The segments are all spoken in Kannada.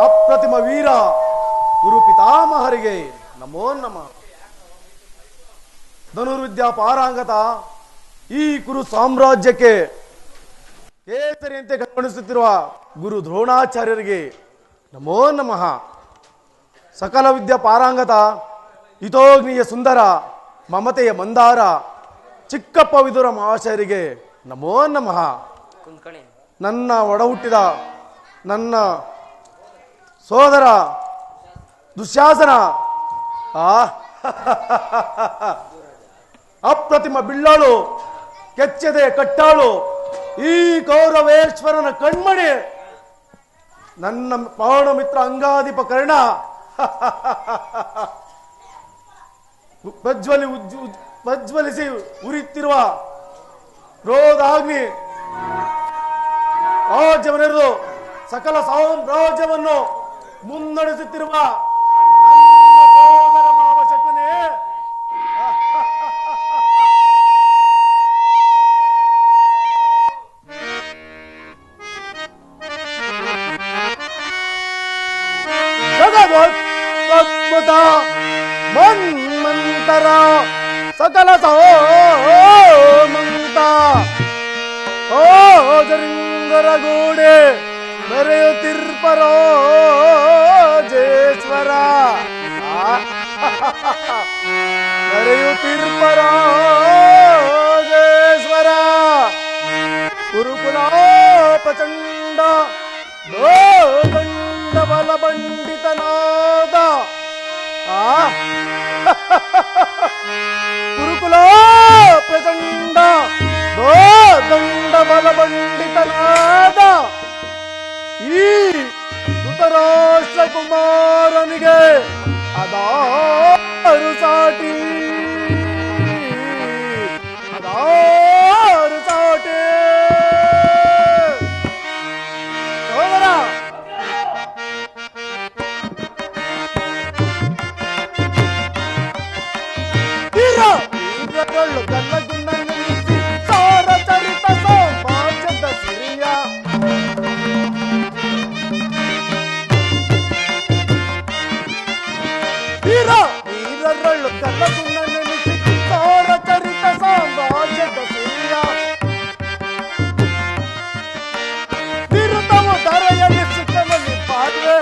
ಅಪ್ರತಿಮ ವೀರ ಗುರು ಪಿತಾಮಹರಿಗೆ ನಮೋ ನಮಃ. ಧನುರ್ವಿದ್ಯಾ ಪಾರಾಂಗತ ಈ ಕುರು ಸಾಮ್ರಾಜ್ಯಕ್ಕೆ ಕೇಸರಿಯಂತೆ ಕಣ್ಣಿಸುತ್ತಿರುವ ಗುರು ದ್ರೋಣಾಚಾರ್ಯರಿಗೆ ನಮೋ ನಮಃ. ಸಕಲ ವಿದ್ಯಾ ಪಾರಾಂಗತ ಹಿತೋಗ್ನಿಯ ಸುಂದರ ಮಮತೆಯ ಮಂದಾರ ಚಿಕ್ಕಪ್ಪ ವಿದುರ ಮಹಾಶಯರಿಗೆ ನಮೋ ನಮಃ. ನನ್ನ ಒಡ ಹುಟ್ಟಿದ ನನ್ನ ಸೋದರ ದುಶ್ಯಾಸನ ಅಪ್ರತಿಮ ಬಿಲ್ಲಾಳು ಕೆಚ್ಚದೆ ಕಟ್ಟಾಳು ಈ ಕೌರವೇಶ್ವರನ ಕಣ್ಮಣಿ ನನ್ನ ಪವನ ಮಿತ್ರ ಅಂಗಾಧಿಪ ಕರ್ಣ ಪ್ರಜ್ವಲಿಸಿ ಉರಿಯುತ್ತಿರುವ ಕ್ರೋಧಾಗ್ನಿ ರಾಜ್ಯವನ್ನೆರೆದು ಸಕಲ ಸಾಮ್ರಾಜ್ಯವನ್ನು ಮುನ್ನಡೆಸುತ್ತಿರುವ ಸೋದರ ಮಾವ ಶಕುನಿ ಜಗದ್ವತ್ಪುತ ಮನ್ಮಂತರ ಸಕಲ ಸೋಮಂತ ಓಜರಿಂದರ ಗೂಡೆ ಮೆರೆಯುತ್ತಿರ್ಪರೋ ಜೇಶ್ವರ ಮೆರೆಯುತ್ತಿರ್ಪರೋ ಜೇಶ್ವರ ಗುರುಕುಲ ಪ್ರಚಂಡ ದಂಡ ಬಲ ಪಂಡಿತನಾದ ಗುರುಕುಲ ಪ್ರಚಂಡ ದಂಡ ಬಲ ಪಂಡಿತನಾದ ಈ ಧೃತರಾಷ್ಟ್ರ ಕುಮಾರನಿಗೆ ಅದಾರು ಸಾಟಿ ಅದಾರು ಸಾಟಿ ಸೋದರ ವೀರಗಳು ಗಲ್ಲಗುಂಡನ್ನು ಸಾರ ಚರಿತ ಸೌಭಾಗ್ಯದ ಸಿರಿಯ ವೀರಗಳು ಗಲ್ಲಗುಂಡನ್ನು ಸಾರ ಚರಿತ ಸಾಮ್ರಾಜ್ಯದ ಸಿರಿಯ ವಿರುದ್ಧವು ಧರೆಯಲ್ಲಿ ಸುಖದಲ್ಲಿ ಬಾಳ್ವೆ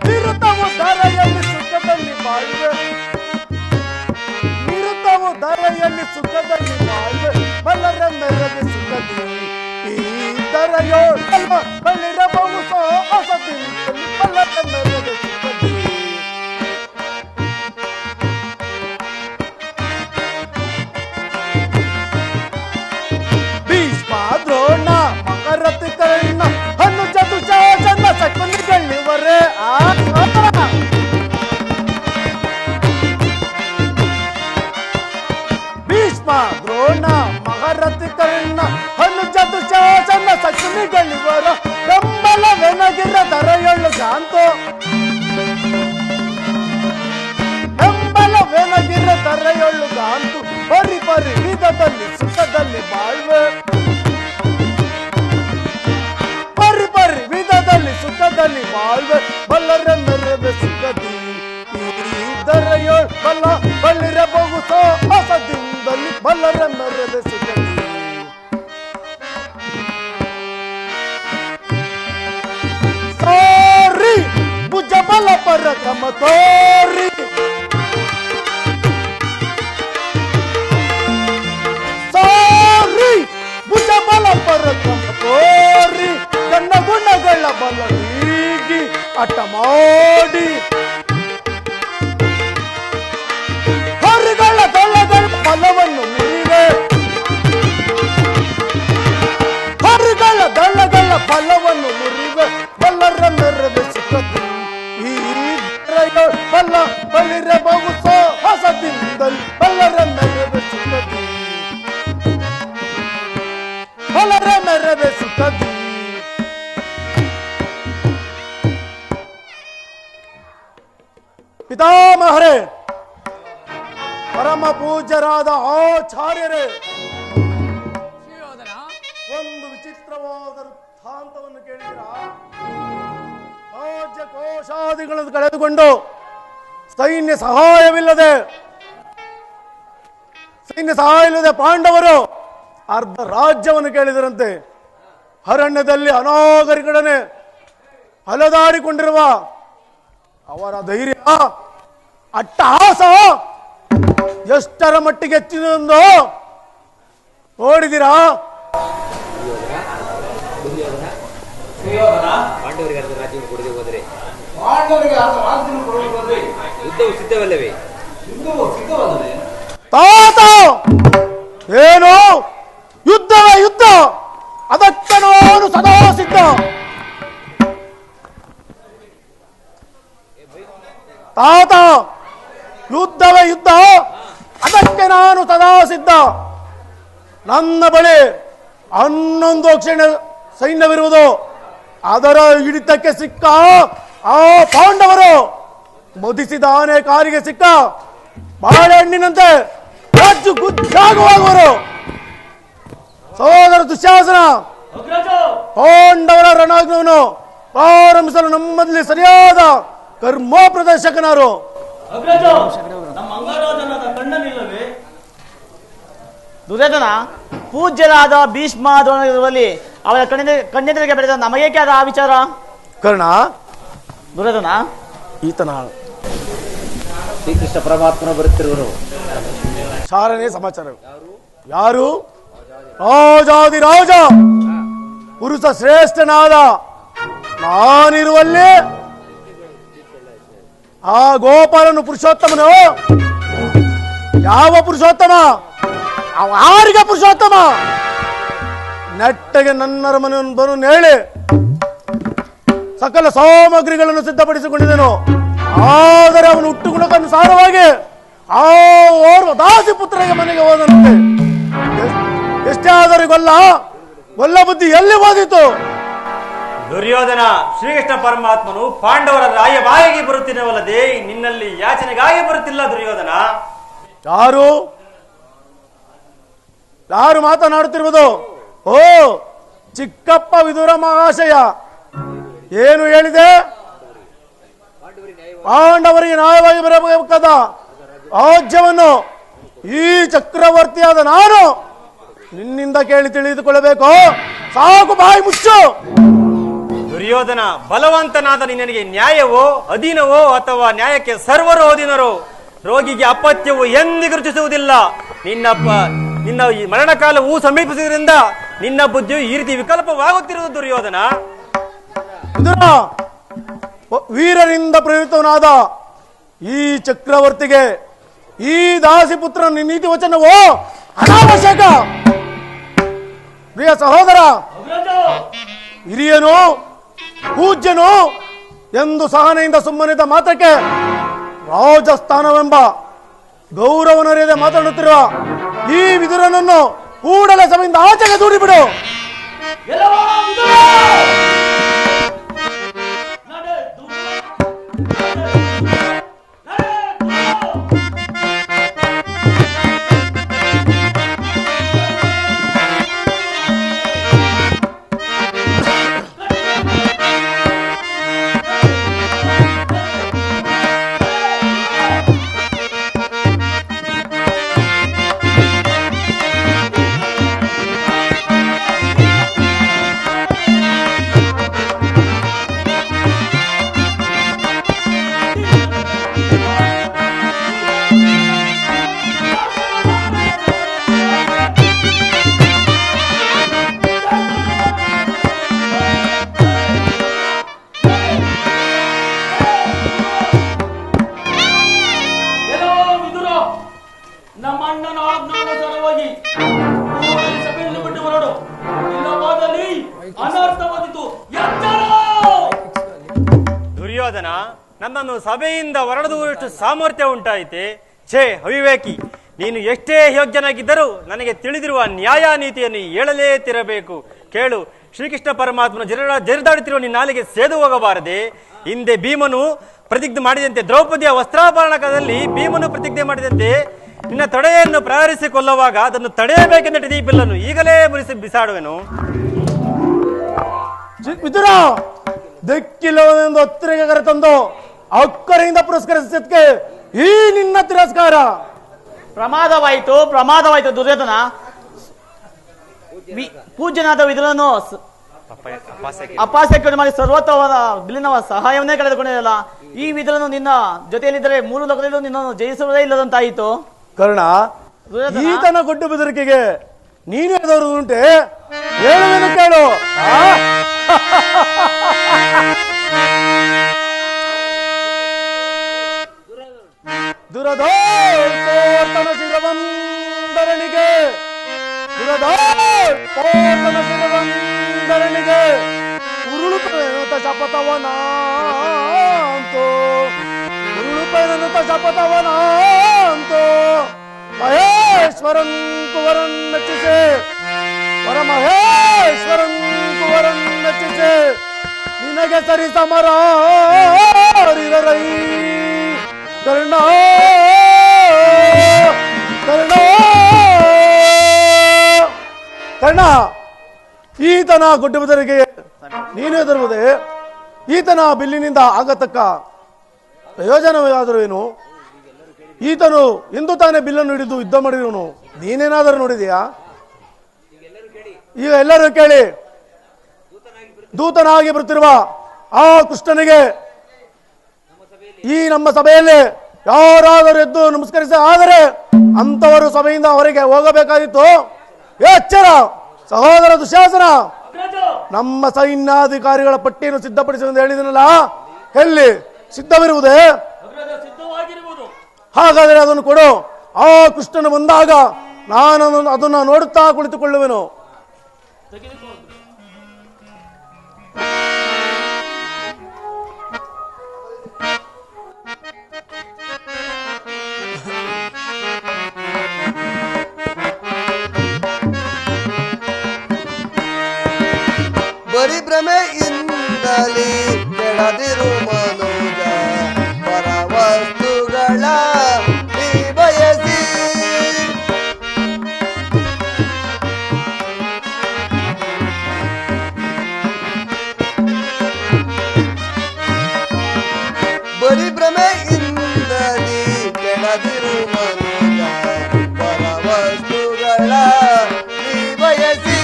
ವಿರುದ್ಧವು ಧರೆಯಲ್ಲಿ ಸುಖದಲ್ಲಿ ಬಾಳ್ವೆ ವಿರುದ್ಧವು ಧರೆಯಲ್ಲಿ ಸುಖದಲ್ಲಿ ಬಾಳ್ವೆ ಬಲರ ಮೆರದೆ ಸುಖದಿ ಈ ಧರೆಯೋ ಬಲ್ಲಿರಬಹು ಹೊಸದಿ ಬಲರ ಮೆರದೆ ಸುಖದಿ ಭೀಷ್ಮ ದ್ರೋಣ ಮಕರತಿ ಕರ್ಣ ಅನುಜ ದುಶ್ಯಾಸನ ಶಕುನಿಗಳಿವರೇ ಭೀಷ್ಮ ದ್ರೋಣ ಮಕರತಿ ಕರ್ಣ ಅನುಜ ದುಶ್ಯಾಸನ ಶಕುನಿಗಳಿವರ ಬೆಂಬಲವೆನಗಿರ ಧರೆಯೊಳು ಗಾಂತು ಬೆಂಬಲವೆನಗಿರ ಧರೆಯೊಳು ಗಾಂತು ಪರಿ ಪರಿ ವಿಧದಲ್ಲಿ ಸುಖದಲ್ಲಿ ಬಾಳ್ವೆ ಪರಿ ಪರಿ ವಿಧದಲ್ಲಿ ಸುಖದಲ್ಲಿ ಬಾಳ್ವೆ ಬಲ್ಲರ ಮೆರವೆ ಸುಖದಿ ಧರೆಯೊಳು ಬಲ್ಲ ಬಲ್ಲಿರಬಹು ಹೊಸದಿಂದಲ್ಲಿ ಬಲ್ಲರ ಮೆರವೆ ಸುಖದಿ ಸಾರಿ ಭುಜ ಬಲ ಪರಕಮ ತೋರಿ ಸಾರಿ ಭುಜ ಬಲ ಪರಕಮ ತೋರಿ ಕನ್ನ ಗುಣಗಳ ಬಲ ಹೀಗಿ ಹಠ ಮಾಡಿ ಹೊರಗಳ ದಳಗಳ ಫಲವನ್ನು ಮೀರೆ ಹೊರಗಳ ದಳಗಳ ಫಲವನ್ನು ಮುರಿವೆ ಬಲ್ಲರ ಮೆರವೆ ಸುಖದಿ ಈ ಬಲ್ಲ ಬಲಿರಬಹು ಹೊಸದಿಂದಲ್ ಬಲ್ಲರ ಮೆರವೆ ಸುಖದಿ ಬಲ್ಲರ ಮೆರವೆ ಸುಖದಿ ಪಿತಾಮಹರೇ ಪರಮ ಪೂಜ್ಯರಾದ ಆಚಾರ್ಯರೇ ವಿವರವಾದ ವೃತ್ತಾಂತವನ್ನು ಕೇಳಿದಿರಾ? ರಾಜ್ಯ ಕೋಶಾದಿಗಳನ್ನು ಕಳೆದುಕೊಂಡು ಸೈನ್ಯ ಸಹಾಯವಿಲ್ಲದೆ ಪಾಂಡವರು ಅರ್ಧ ರಾಜ್ಯವನ್ನು ಕೇಳಿದರಂತೆ. ಅರಣ್ಯದಲ್ಲಿ ಅನಾಗರಿಕಡನೆ ಅಲೆದಾಡಿಕೊಂಡಿರುವ ಅವರ ಧೈರ್ಯ, ಅಟ್ಟಹಾಸ ಎಷ್ಟರ ಮಟ್ಟಿಗೆ ಹೆಚ್ಚಿನೊಂದು ನೋಡಿದಿರಾ? ತಾತ ಏನು ಯುದ್ಧವೇ ಯುದ್ಧ, ಅದಕ್ಕೆ ನಾನು ಸದಾ ಸಿದ್ಧ. ತಾತ ಯುದ್ಧವೇ ಯುದ್ಧ, ಅದಕ್ಕೆ ನಾನು ಸದಾ ಸಿದ್ಧ. ನನ್ನ ಬಳಿ 11 ಅಕ್ಷರ ಸೈನ್ಯವಿರುವುದು. ಅದರ ಹಿಡಿತಕ್ಕೆ ಸಿಕ್ಕ ಆ ಪಾಂಡವರು ಮದಿಸಿದ ಆನೆ ಕಾರಿಗೆ ಸಿಕ್ಕ ಬಾಳೆಹಣ್ಣಿನಂತೆ ರಾಜ್ಯ ಗುದ್ದಾಗುವರು. ಸಹೋದರ ದುಶ್ಯಾಸನ, ಪಾಂಡವರ ರಣಾಗ್ನವನ್ನು ಪ್ರಾರಂಭಿಸಲು ನಮ್ಮಲ್ಲಿ ಸರಿಯಾದ ಕರ್ಮೋಪದೇಶಕನಾರು. ದುರ್ಯೋಧನ, ಪೂಜ್ಯರಾದ ಭೀಷ್ಮ ದ್ರೋಣರಲ್ಲಿ ಅವರ ಕಣ್ಣೆದುರಿಗೆ ಬೆಳೆದ ನಮಗೇಕೆ ಆದ ಆ ವಿಚಾರ? ಕರ್ಣ, ದುರ್ಯೋಧನ, ಈತನ ಶ್ರೀಕೃಷ್ಣ ಪರಮಾತ್ಮನ ಬರುತ್ತಿರುವರು. ಸಾರನೇ ಸಮಾಚಾರ. ಯಾರು? ರಾಜಾದಿ ರಾಜ ಪುರುಷ ಶ್ರೇಷ್ಠನಾದ ನಾನಿರುವಲ್ಲಿ ಆ ಗೋಪಾಲನು ಪುರುಷೋತ್ತಮನು. ಯಾವ ಪುರುಷೋತ್ತಮ? ಯಾರಿಗೆ ಪುರುಷೋತ್ತಮ? ನೆಟ್ಟಗೆ ನನ್ನರ ಮನೆಯನ್ನು ಹೇಳಿ ಸಕಲ ಸಾಮಗ್ರಿಗಳನ್ನು ಸಿದ್ಧಪಡಿಸಿಕೊಂಡಿದ್ದನು. ಆದರೆ ಅವನು ಹುಟ್ಟುಗುಣಕ್ಕನುಸಾರವಾಗಿ ಆ ಓರ್ವ ದಾಸಿ ಪುತ್ರಗೆ ಮನೆಗೆ ಹೋದನಂತೆ. ಎಷ್ಟೇ ಆದರೂ ಗೊಲ್ಲ ಬುದ್ಧಿ ಎಲ್ಲಿ ಓದಿತು? ದುರ್ಯೋಧನ, ಶ್ರೀಕೃಷ್ಣ ಪರಮಾತ್ಮನು ಪಾಂಡವರ ರಾಯಭಾರಿಗೆ ಬರುತ್ತಿನವಲ್ಲದೆ ನಿನ್ನಲ್ಲಿ ಯಾಚನೆಗಾಗಿ ಬರುತ್ತಿಲ್ಲ. ದುರ್ಯೋಧನ, ಯಾರು ಮಾತನಾಡುತ್ತಿರುವುದು? ಓ ಚಿಕ್ಕಪ್ಪ ವಿದುರ ಮಹಾಶಯ, ಏನು ಹೇಳಿದೆ? ಪಾಂಡವರಿಗೆ ನ್ಯಾಯವಾಗಿ ಬರಬೇಕಾದ ರಾಜ್ಯವನ್ನು ಈ ಚಕ್ರವರ್ತಿಯಾದ ನಾನು ನಿನ್ನಿಂದ ಕೇಳಿ ತಿಳಿದುಕೊಳ್ಳಬೇಕು. ಸಾಕು, ಬಾಯಿ ಮುಚ್ಚು. ದುರ್ಯೋಧನ, ಬಲವಂತನಾದ ನಿನ್ನನಿಗೆ ನ್ಯಾಯವೋ ಅಧೀನವೋ ಅಥವಾ ನ್ಯಾಯಕ್ಕೆ ಸರ್ವರು ಅಧೀನರೋ? ರೋಗಿಗೆ ಅಪತ್ಯವು ಎಂದಿಗೂ ರುಚಿಸುವುದಿಲ್ಲ. ನಿನ್ನ ಮರಣಕಾಲವು ಸಮೀಪಿಸುವುದರಿಂದ ನಿನ್ನ ಬುದ್ಧಿಯು ಈ ರೀತಿ ವಿಕಲ್ಪವಾಗುತ್ತಿರುವುದು. ದುರ್ಯೋಧನ, ವೀರರಿಂದ ಪ್ರೇರಿತವನಾದ ಈ ಚಕ್ರವರ್ತಿಗೆ ಈ ದಾಸಿ ಪುತ್ರನ ನೀತಿ ವಚನವೋ ಅನಾವಶ್ಯಕ. ಪ್ರಿಯ ಸಹೋದರ, ಹಿರಿಯನು ಪೂಜ್ಯನು ಎಂದು ಸಹನೆಯಿಂದ ಸುಮ್ಮನಿದ್ದ ಮಾತ್ರಕ್ಕೆ ರಾಜಸ್ಥಾನವೆಂಬ ಗೌರವನರಿಯದೆ ಮಾತನಾಡುತ್ತಿರುವ ಈ ವಿದುರನನ್ನು ಕೂಡಲೇ ಸಭೆಯಿಂದ ಆಚೆಗೆ ದೂಡಿಬಿಡು. ದುರ್ಯೋಧನ, ನನ್ನನ್ನು ಸಭೆಯಿಂದ ಹೊರಡುವಷ್ಟು ಸಾಮರ್ಥ್ಯ ಉಂಟಾಯಿತೆ. ಛೇ ಅವಿವೇಕಿ, ನೀನು ಎಷ್ಟೇ ಯೋಗ್ಯನಾಗಿದ್ದರೂ ನನಗೆ ತಿಳಿದಿರುವ ನ್ಯಾಯ ನೀತಿಯನ್ನು ಹೇಳಲೇ ತಿರಬೇಕು. ಕೇಳು, ಶ್ರೀಕೃಷ್ಣ ಪರಮಾತ್ಮನ ಜರಿದಾಡುತ್ತಿರುವ ನಿನ್ನ ನಾಲಿಗೆ ಸೇದು ಹೋಗಬಾರದೆ. ಹಿಂದೆ ಭೀಮನು ಪ್ರತಿಜ್ಞೆ ಮಾಡಿದಂತೆ, ದ್ರೌಪದಿಯ ವಸ್ತ್ರಾಭರಣಕದಲ್ಲಿ ಭೀಮನು ಪ್ರತಿಜ್ಞೆ ಮಾಡಿದಂತೆ ನಿನ್ನ ತೊಡೆಯನ್ನು ಪ್ರಾರಿಸಿಕೊಳ್ಳುವಾಗ ಅದನ್ನು ತಡೆಯಬೇಕೆಂದಿಟ್ಟು ಈ ಬಿಲ್ಲನ್ನು ಈಗಲೇ ಮುರಿಸಿ ಬಿಸಾಡುವೆನು. ವಿದುರ, ದಿಕ್ಕಿಲ್ಲವೆಂದು ಹತ್ತಿರಗೆ ಕರೆತಂದು ಅಕ್ಕರೆಯಿಂದ ಪುರಸ್ಕರಿಸಿದ್ದಕ್ಕೆ ಈ ನಿನ್ನ ತಿರಸ್ಕಾರ. ಪ್ರಮಾದವಾಯಿತು ದುರ್ಯೋಧನ. ಪೂಜ್ಯನಾದ ವಿದುರನು ಅಪಾಸ್ಯಕ್ಕೆ ಮಾಡಿ ಸರ್ವೋತ್ತಮವಾದ ಬಿಲ್ಲಿನ ಸಹಾಯವನ್ನೇ ಕಳೆದುಕೊಂಡಿರಲ್ಲ. ಈ ವಿದುರನು ನಿನ್ನ ಜೊತೆಯಲ್ಲಿದ್ದರೆ 3 ಲೋಕದಲ್ಲೂ ನಿನ್ನನ್ನು ಜಯಿಸುವುದೇ ಇಲ್ಲದಂತಾಯಿತು. ಕರ್ಣ, ಈತನ ಗೊಡ್ಡು ಬೆದರಿಕೆಗೆ ನೀನು ಎದುರು ಉಂಟೆ? ಹೇಳುವೇನು ಕೇಳು. ದುರದೋರ್ತನ ಶಿರವಂದರನಿಗೆ ಉರುಳು ಪಯನತ ಶಪಥವನಾಂತೋ ಮಹೇಶ್ವರನ್ ಕುವರನ್ ಮೆಚ್ಚಿಸೆ ಪರಮಹೇಶ್ವರನ್ ಕುವರನ್ ಮೆಚ್ಚಿಸೆ ನಿನಗೆ ಸರಿ ಸಮರಾರಿರೈ ಕರ್ಣ ಕರ್ಣ ಕರ್ಣ. ಈತನ ಗುಡ್ಡ ಬೆದರಿಗೆ ನೀನು ಎದುರುವುದೇ? ಈತನ ಬಿಲ್ಲಿನಿಂದ ಆಗತಕ್ಕ ಪ್ರಯೋಜನವಾದರೂ ಏನು? ಈತನು ಎಂದು ತಾನೇ ಬಿಲ್ಲನ್ನು ಹಿಡಿದು ಯುದ್ಧ ಮಾಡಿರುವನು. ನೀನೇನಾದರೂ ನೋಡಿದೆಯಾ? ಈಗ ಎಲ್ಲರೂ ಕೇಳಿ. ದೂತನಾಗಿ ಬರುತ್ತಿರುವ ಆ ಕೃಷ್ಣನಿಗೆ ಈ ನಮ್ಮ ಸಭೆಯಲ್ಲಿ ಯಾರಾದರೂ ಎದ್ದು ನಮಸ್ಕರಿಸ ಆದರೆ ಅಂತವರು ಸಭೆಯಿಂದ ಹೊರಗೆ ಹೋಗಬೇಕಾಗಿತ್ತು. ಎಚ್ಚರ ಸಹೋದರ ದುಶ್ಯಾಸನ, ನಮ್ಮ ಸೈನ್ಯಾಧಿಕಾರಿಗಳ ಪಟ್ಟಿಯನ್ನು ಸಿದ್ಧಪಡಿಸುವಂತ ಹೇಳಿದನಲ್ಲ, ಎಲ್ಲಿ ಸಿದ್ಧವಿರುವುದೇ? ಹಾಗಾದರೆ ಅದನ್ನು ಕೊಡು. ಆ ಕೃಷ್ಣನು ಬಂದಾಗ ನಾನು ಅದನ್ನು ನೋಡುತ್ತಾ ಕುಳಿತುಕೊಳ್ಳುವೆನು. ಪರಿಭ್ರಮೆಯಿಂದಲೇ ಕೆಳದಿರು ಮನೋಜ ಪರವಸ್ತುಗಳ ನೀ ಬಯಸಿ ಪರಿಭ್ರಮೆಯಿಂದಲೇ ಕೆಳದಿರು ಮನೋಜ ಪರವಸ್ತುಗಳ ನೀ ಬಯಸಿ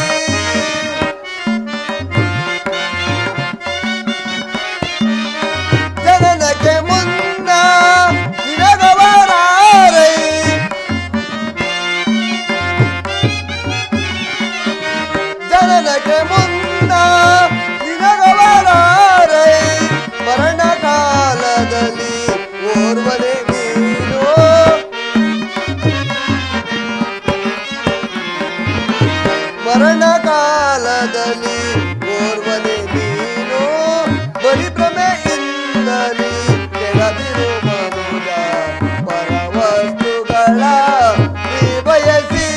ಜನನಕ್ಕೆ ಮುನ್ನ ನಿನಗವರಾರೈ ಜನನಕ್ಕೆ ಮುನ್ನ ನಿನಗವರಾರೈ ಮರಣ ಕಾಲದಲ್ಲಿ ಓರ್ವನೆ ನೀನು ಮರಣ ಕಾಲದಲ್ಲಿ ಓರ್ವನೆ ನೀನು ಪರಿಭ್ರಮೆಯಿಂದಲೇ ಕೆಳದಿರು ಮನುಜ ಪರವಸ್ತುಗಳ ನೀ ಬಯಸಿ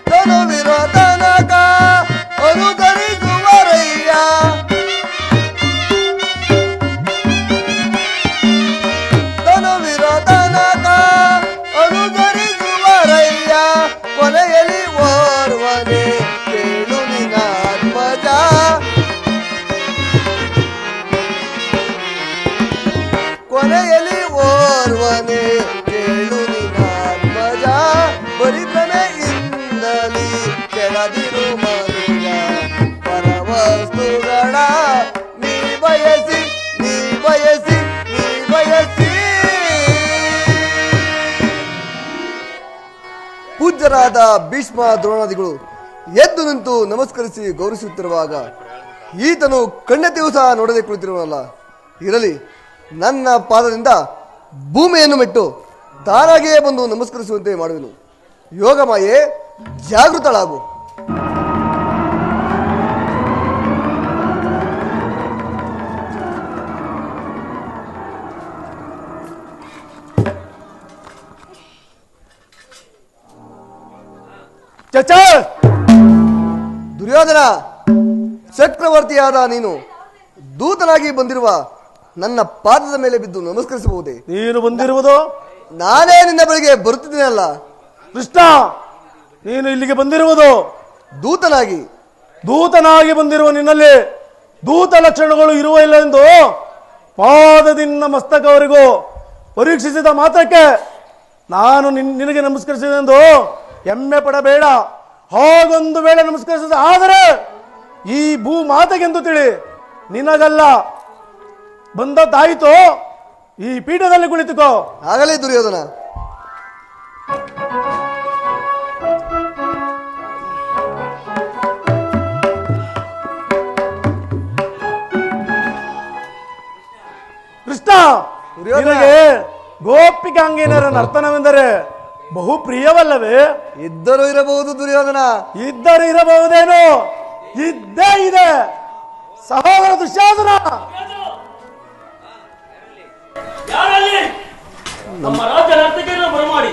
ತನುವಿರೋ ತನಕ ಅನುಕರಿಸುವರಯ್ಯ ತನುವಿರೋ ತನಕ ಅನುಕರಿಸುವರಯ್ಯ ಕೊನೆಯಲ್ಲಿ ಓರ್ವನೆ ಕೇಳು ನಿನಾತ್ಮಜ ಕೊನೆಯಲ್ಲಿ ಓರ್ವನೆ ಕೇಳು ನಿನಾತ್ಮಜ ಪರಿಭ್ರಮೆಯಿಂದಲೇ ಕೆಳದಿರು ಮನುಜ ಪರವಸ್ತುಗಳ ನೀ ಬಯಸಿ ನೀ ಬಯಸಿ ನೀ ಬಯಸಿ. ಪೂಜ್ಯರಾದ ಭೀಷ್ಮ ದ್ರೋಣಾದಿಗಳು ಎದ್ದು ನಿಂತು ನಮಸ್ಕರಿಸಿ ಗೌರವಿಸುತ್ತಿರುವಾಗ ಈತನು ಕಣ್ಣೆತ್ತಿಯೂ ಸಹ ನೋಡದೆ ಕುಳಿತಿರುವಲ್ಲ. ಇರಲಿ, ನನ್ನ ಪಾದದಿಂದ ಭೂಮಿಯನ್ನು ಮೆಟ್ಟು ತಾನಾಗಿಯೇ ಬಂದು ನಮಸ್ಕರಿಸುವಂತೆ ಮಾಡುವೆನು. ಯೋಗಮಾಯೆ, ಜಾಗೃತಳಾಗು. ದುರ್ಯೋಧನ, ಚಕ್ರವರ್ತಿಯಾದ ನೀನು ದೂತನಾಗಿ ಬಂದಿರುವ ನನ್ನ ಪಾದದ ಮೇಲೆ ಬಿದ್ದು ನಮಸ್ಕರಿಸಬಹುದೇ? ನೀನು ಬಂದಿರುವುದು? ನಾನೇ ನಿನ್ನ ಬಳಿಗೆ ಬರುತ್ತಿದ್ದೀನಲ್ಲ. ಕೃಷ್ಣ, ನೀನು ಇಲ್ಲಿಗೆ ಬಂದಿರುವುದು ದೂತನಾಗಿ ಬಂದಿರುವ ನಿನ್ನಲ್ಲಿ ದೂತ ಲಕ್ಷಣಗಳು ಇರುವ ಇಲ್ಲ ಎಂದು ಪಾದದಿಂದ ಮಸ್ತಕವರೆಗೂ ಪರೀಕ್ಷಿಸಿದ ಮಾತ್ರಕ್ಕೆ ನಾನು ನಿನಗೆ ನಮಸ್ಕರಿಸಿದೆಂದು ಹೆಮ್ಮೆ ಪಡಬೇಡ. ಹಾಗೊಂದು ವೇಳೆ ನಮಸ್ಕರಿಸಿದ ಆದರೆ ಈ ಭೂ ಮಾತೆಗೆಂದು ತಿಳಿ, ನಿನಗಲ್ಲ. ಬಂದದ್ದಾಯಿತು, ಈ ಪೀಠದಲ್ಲಿ ಕುಳಿತುಕೋ. ಆಗಲೇ ದುರ್ಯೋಧನ. ಕೃಷ್ಣ, ನಿನಗೆ ಗೋಪಿಕಾಂಗೇನರ ನರ್ತನವೆಂದರೆ ಬಹು ಪ್ರಿಯವಲ್ಲವೇ? ಇದ್ದರೂ ಇರಬಹುದು ದುರ್ಯೋಧನ. ಇದ್ದರೂ ಇರಬಹುದೇನು? ಇದ್ದೇ ಇದೆ. ಸಹೋದರ ದುಶ್ಯಾಸನ, ನಮ್ಮ ರಾಜ್ಯ ನರ್ತಕಿಯನ್ನು ಬರಮಾಡಿ.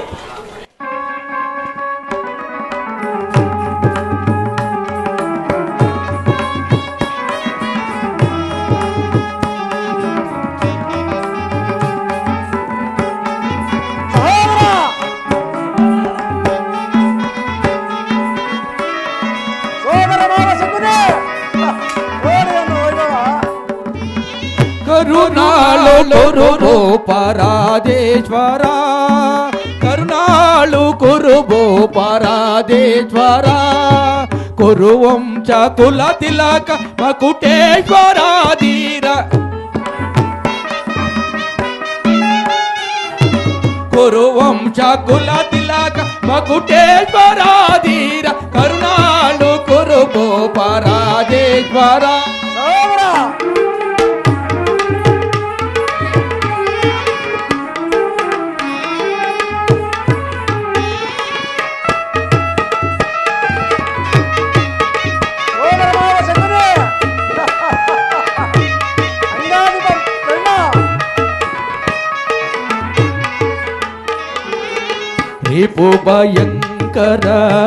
ಕರುಣಾಳು ಕುರುಭೂಪರಾಜೇಶ್ವರ, ಕರುಣಾಳು ಕುರುಭೂಪರಾಜೇಶ್ವರ, ಕುರುವಂಶ ಕುಲ ತಿಲಕ ಮಕುಟೇಶ್ವರ ಧೀರ, ಕುರುವಂಶ ಕುಲ ತಿಲಕ ಮಕುಟೇಶ್ವರ ಧೀರ, ಕರುಣಾಳು ಕುರುಭೂಪರಾಜೇಶ್ವರ. ರಿಪು ಭಯಂಕರ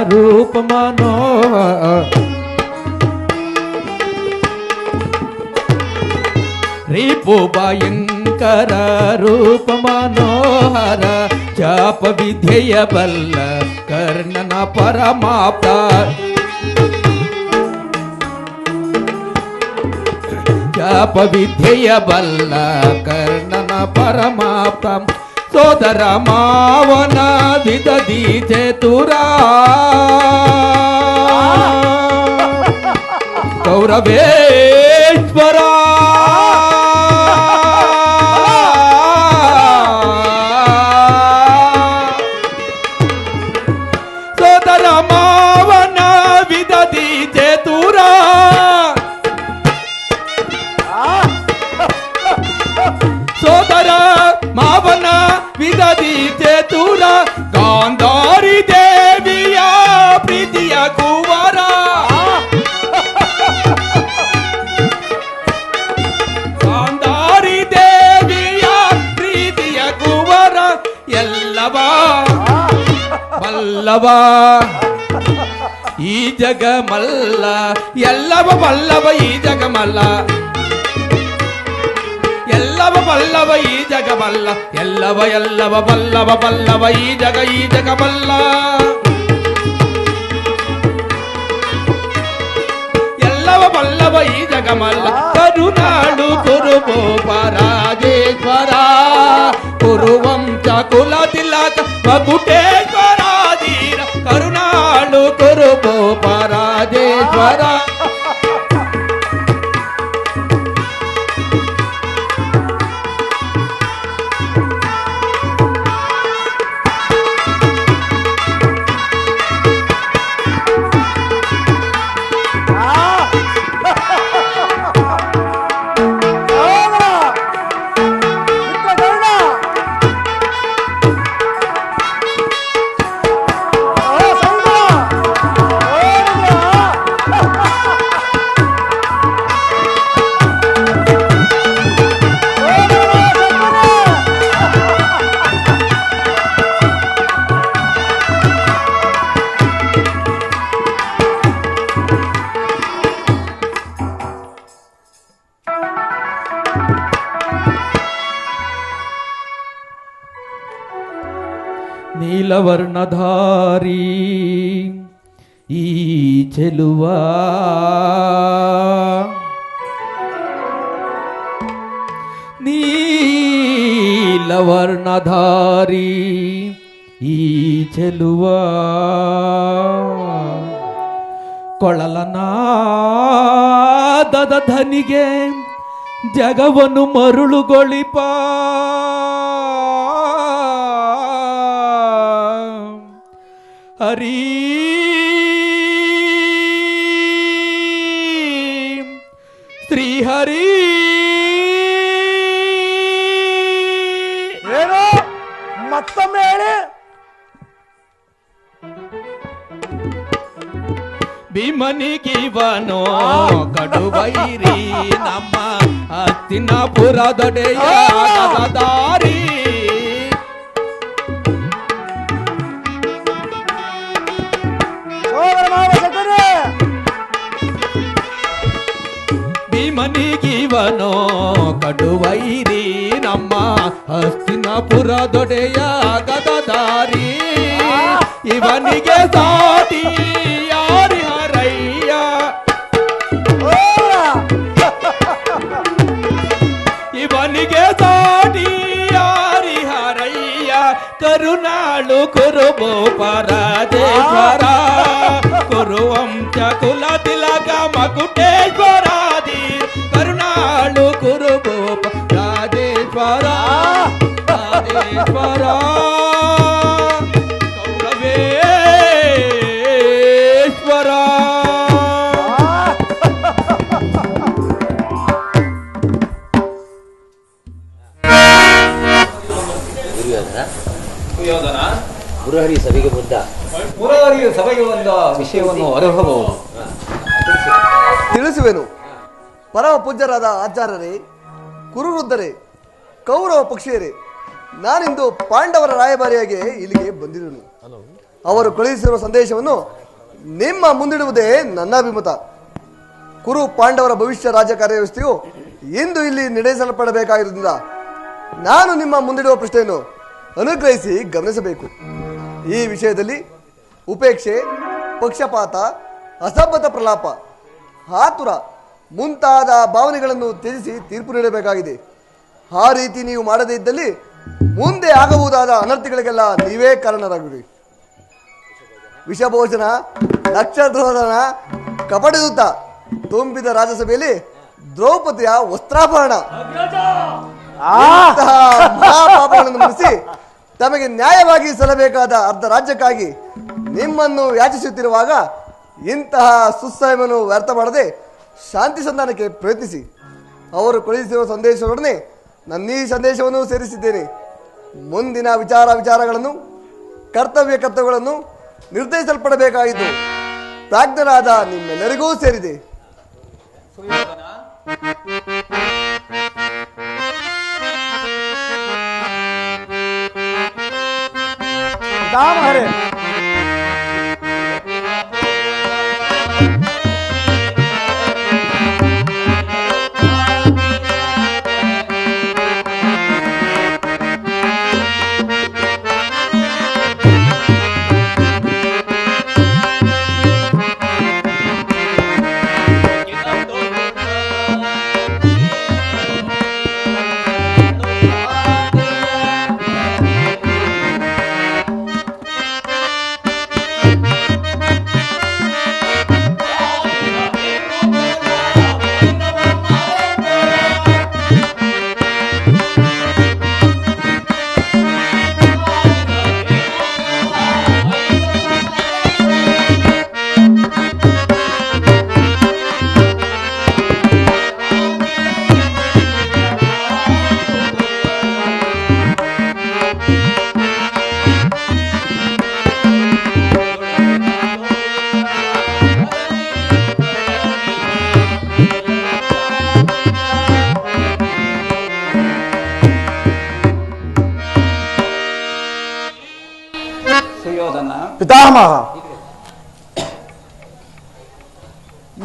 ರೂಪ ಮನೋಹರ, ರಿಪು ಭಯಂಕರ ರೂಪ ಮನೋಹರ, ಜಪ ವಿದ್ಯೆಯ ಬಲ್ಲ ಕರ್ಣನ ಪರಮಾಪ್ತ, ಜಪ ವಿದ್ಯೆಯ ಬಲ್ಲ ಕರ್ಣನ ಪರಮಾಪ್ತ, ಸೋದರ ಮಾವನ ವಿದದಿ ಚತುರ, ಕೌರವೇಶ್ವರ, ಸೋದರ ಮಾವನ ವಿದದಿ ಚತುರ, ಸೋದರ ಮಾವನ ವಿದದಿ ಚತುರ, ಗಾಂಧಾರಿ ದೇವಿಯ ಪ್ರೀತಿಯ ಕುವರ, ಗಾಂಧಾರಿ ದೇವಿಯ ಪ್ರೀತಿಯ ಕುವರ, ಎಲ್ಲವ ಬಲ್ಲವ ಈ ಜಗ ಮಲ್ಲ, ಎಲ್ಲವ ಬಲ್ಲವ ಈ ಜಗ ಮಲ್ಲ, ಎಲ್ಲವ ಬಲ್ಲವ ಈ ಜಗ ಬಲ್ಲ, ಎಲ್ಲವ ಎಲ್ಲವ ಬಲ್ಲವ ಬಲ್ಲವ ಈ ಜಗ ಬಲ್ಲ, ಎಲ್ಲವ ಬಲ್ಲವ ಈ ಜಗ ಮಲ್ಲ, ಕರುನಾಡು ಕುರುಭೂಪರಾಜೇಶ್ವರ, ಕುರುವಂಶ ಕುಲ ತಿಲಕ ಮಕುಟೇಶ್ವರ ಧೀರ, ಕರುನಾಡು ಕುರುಭೂಪರಾಜೇಶ್ವರ. ನೀಲವರ್ಣಧಾರಿ ಈ ಚೆಲುವ ನೀಲವರ್ಣಧಾರಿ ಈ ಚೆಲುವ ಕೊಳಲನಾದದ ಧನಿಗೆ ಜಗವನ್ನು ಮರುಳುಗೊಳಿಪ ಹರಿ ಶ್ರೀಹರಿ ಏನು ಮತ್ತೊಮ್ಮೆ ಹೇಳಿ. ಭೀಮನಿಗಿವನೋ ಕಡುಬೈರಿ ನಮ್ಮ ಹಸ್ತಿನಾಪುರದೊಡೆಯ ದಾರಿ ಭೀಮನಿಗಿವನೋ ಕಡುವೈರಿ ನಮ್ಮ ಹಸ್ತಿನಾಪುರದೊಡೆಯ ಗದದಾರಿ ಇವನಿಗೆ ಸಾಟಿ ಯಾರಿ ಹರಯ್ಯ ಇವನಿಗೆ ಸಾಟಿ ಯಾರಿ ಹರಯ್ಯ ಕರುನಾಳು ಕುರುಭೂಪರ ದೇವರ ಕುರುವಂಶ ಕುಲ ತಿಲಕ ಮಕುಟೇಶ್ವರಾದಿ ಕರುನಾಳು ಕುರುಭೂಪ ರಾಜೇಶ್ವರ ರಾಜೇಶ್ವರ ಕೌರವೇಶ್ವರ ದುರ್ಯೋಧನ ಮುರಹರಿ ಸಭೆಗೆ ಬಂದ ವಿಷಯವನ್ನು ಅರ್ಹಬಹುದು. ತಿಳಿಸುವೆನು. ಪರಮ ಪೂಜ್ಯರಾದ ಆಚಾರ್ಯರೇ, ಕುರುವೃದ್ಧರೇ, ಕೌರವ ಪಕ್ಷಿಯರೇ, ನಾನಿಂದು ಪಾಂಡವರ ರಾಯಭಾರಿಯಾಗಿ ಇಲ್ಲಿಗೆ ಬಂದಿರುವೆನು. ಅವರು ಕಳುಹಿಸಿರುವ ಸಂದೇಶವನ್ನು ನಿಮ್ಮ ಮುಂದಿಡುವುದೇ ನನ್ನ ಅಭಿಮತ. ಕುರು ಪಾಂಡವರ ಭವಿಷ್ಯ ರಾಜಕಾರ್ಯ ವ್ಯವಸ್ಥೆಯು ಇಂದು ಇಲ್ಲಿ ನಡೆಸಲ್ಪಡಬೇಕಾಗಿರುವುದರಿಂದ ನಾನು ನಿಮ್ಮ ಮುಂದಿಡುವ ಪ್ರಶ್ನೆಯನ್ನು ಅನುಗ್ರಹಿಸಿ ಗಮನಿಸಬೇಕು. ಈ ವಿಷಯದಲ್ಲಿ ಉಪೇಕ್ಷೆ, ಪಕ್ಷಪಾತ, ಅಸಮ್ಮತ ಪ್ರಲಾಪ, ಆತುರ ಮುಂತಾದ ಭಾವನೆಗಳನ್ನು ತ್ಯಜಿಸಿ ತೀರ್ಪು ನೀಡಬೇಕಾಗಿದೆ. ಆ ರೀತಿ ನೀವು ಮಾಡದೇ ಇದ್ದಲ್ಲಿ ಮುಂದೆ ಆಗಬಹುದಾದ ಅನರ್ಥಗಳಿಗೆಲ್ಲ ನೀವೇ ಕಾರಣರಾಗುವಿರಿ. ವಿಷಭೋಜನ, ನಕ್ಷತ್ರೋಧನ, ಕಪಟದೂತ ತುಂಬಿದ ರಾಜಸಭೆಯಲ್ಲಿ ದ್ರೌಪದಿಯ ವಸ್ತ್ರಾಪಹರಣ ಮಹಾಪಾಪಗಳನ್ನು ಮುಗಿಸಿ ತಮಗೆ ನ್ಯಾಯವಾಗಿ ಸಲ್ಲಬೇಕಾದ ಅರ್ಧ ರಾಜ್ಯಕ್ಕಾಗಿ ನಿಮ್ಮನ್ನು ಯಾಚಿಸುತ್ತಿರುವಾಗ ಇಂತಹ ಸುಸಮಯವನ್ನು ವ್ಯರ್ಥ ಮಾಡದೆ ಶಾಂತಿ ಸಂಧಾನಕ್ಕೆ ಪ್ರಯತ್ನಿಸಿ. ಅವರು ಕಳುಹಿಸಿರುವ ಸಂದೇಶದೊಡನೆ ನನ್ನ ಈ ಸಂದೇಶವನ್ನು ಸೇರಿಸಿದ್ದೇನೆ. ಮುಂದಿನ ವಿಚಾರಗಳನ್ನು ಕರ್ತವ್ಯಗಳನ್ನು ನಿರ್ಧರಿಸಲ್ಪಡಬೇಕಾಗಿದ್ದು ಪ್ರಾಜ್ಞರಾದ ನಿಮ್ಮೆಲ್ಲರಿಗೂ ಸೇರಿದೆ. ಹರೇ ಪಿತಾಮಹ,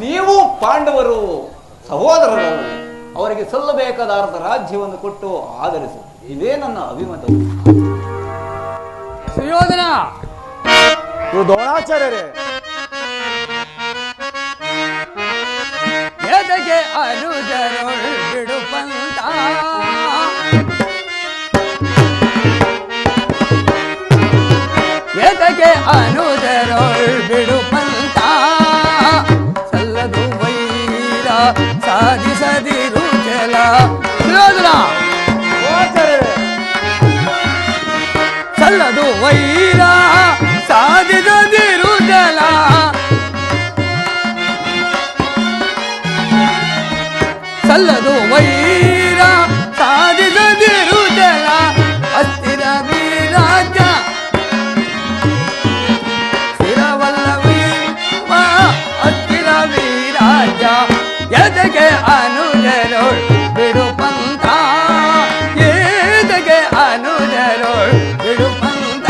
ನೀವು ಪಾಂಡವರು ಸಹೋದರರು, ಅವರಿಗೆ ಸಲ್ಲಬೇಕಾದ ಅರ್ಧ ರಾಜ್ಯವನ್ನು ಕೊಟ್ಟು ಆಧರಿಸು. ಇದೇ ನನ್ನ ಅಭಿಮತವು. ಸುಯೋಧನ ಇವು ದ್ರೋಣಾಚಾರ್ಯರೇ, ಎದೆಗೆ ಅನುಜರೊಳ್ ಬಿಡುಪಂತ ಎದೆಗೆ ಅನುಜರೊಳ್ ಬಿಡುಪಂತ ಸಲ್ಲದು ವೈರ ಸಾಧಿಸದಿರು ಜಲ ಸುಯೋಧನ ದ್ರೋಣಾಚಾರ್ಯರೇ, ಸಲ್ಲದು ವೈರ ಸಾಧಿಸದಿರು ಜಲ ಸಲ್ಲದು ವೈರ ಸಾಧಿಸದಿರು ಜಲ ಅಸ್ಥಿರ ವಿರಾಜ ಸ್ಥಿರವಲ್ಲವೀ ಅಸ್ಥಿರ ವಿರಾಜ ಎದೆಗೆ ಅನುಜರೋಳ್ ಬಿಡುಪಂತ ಎದೆಗೆ ಅನುಜರೋಳ್ ಬಿಡುಪಂತ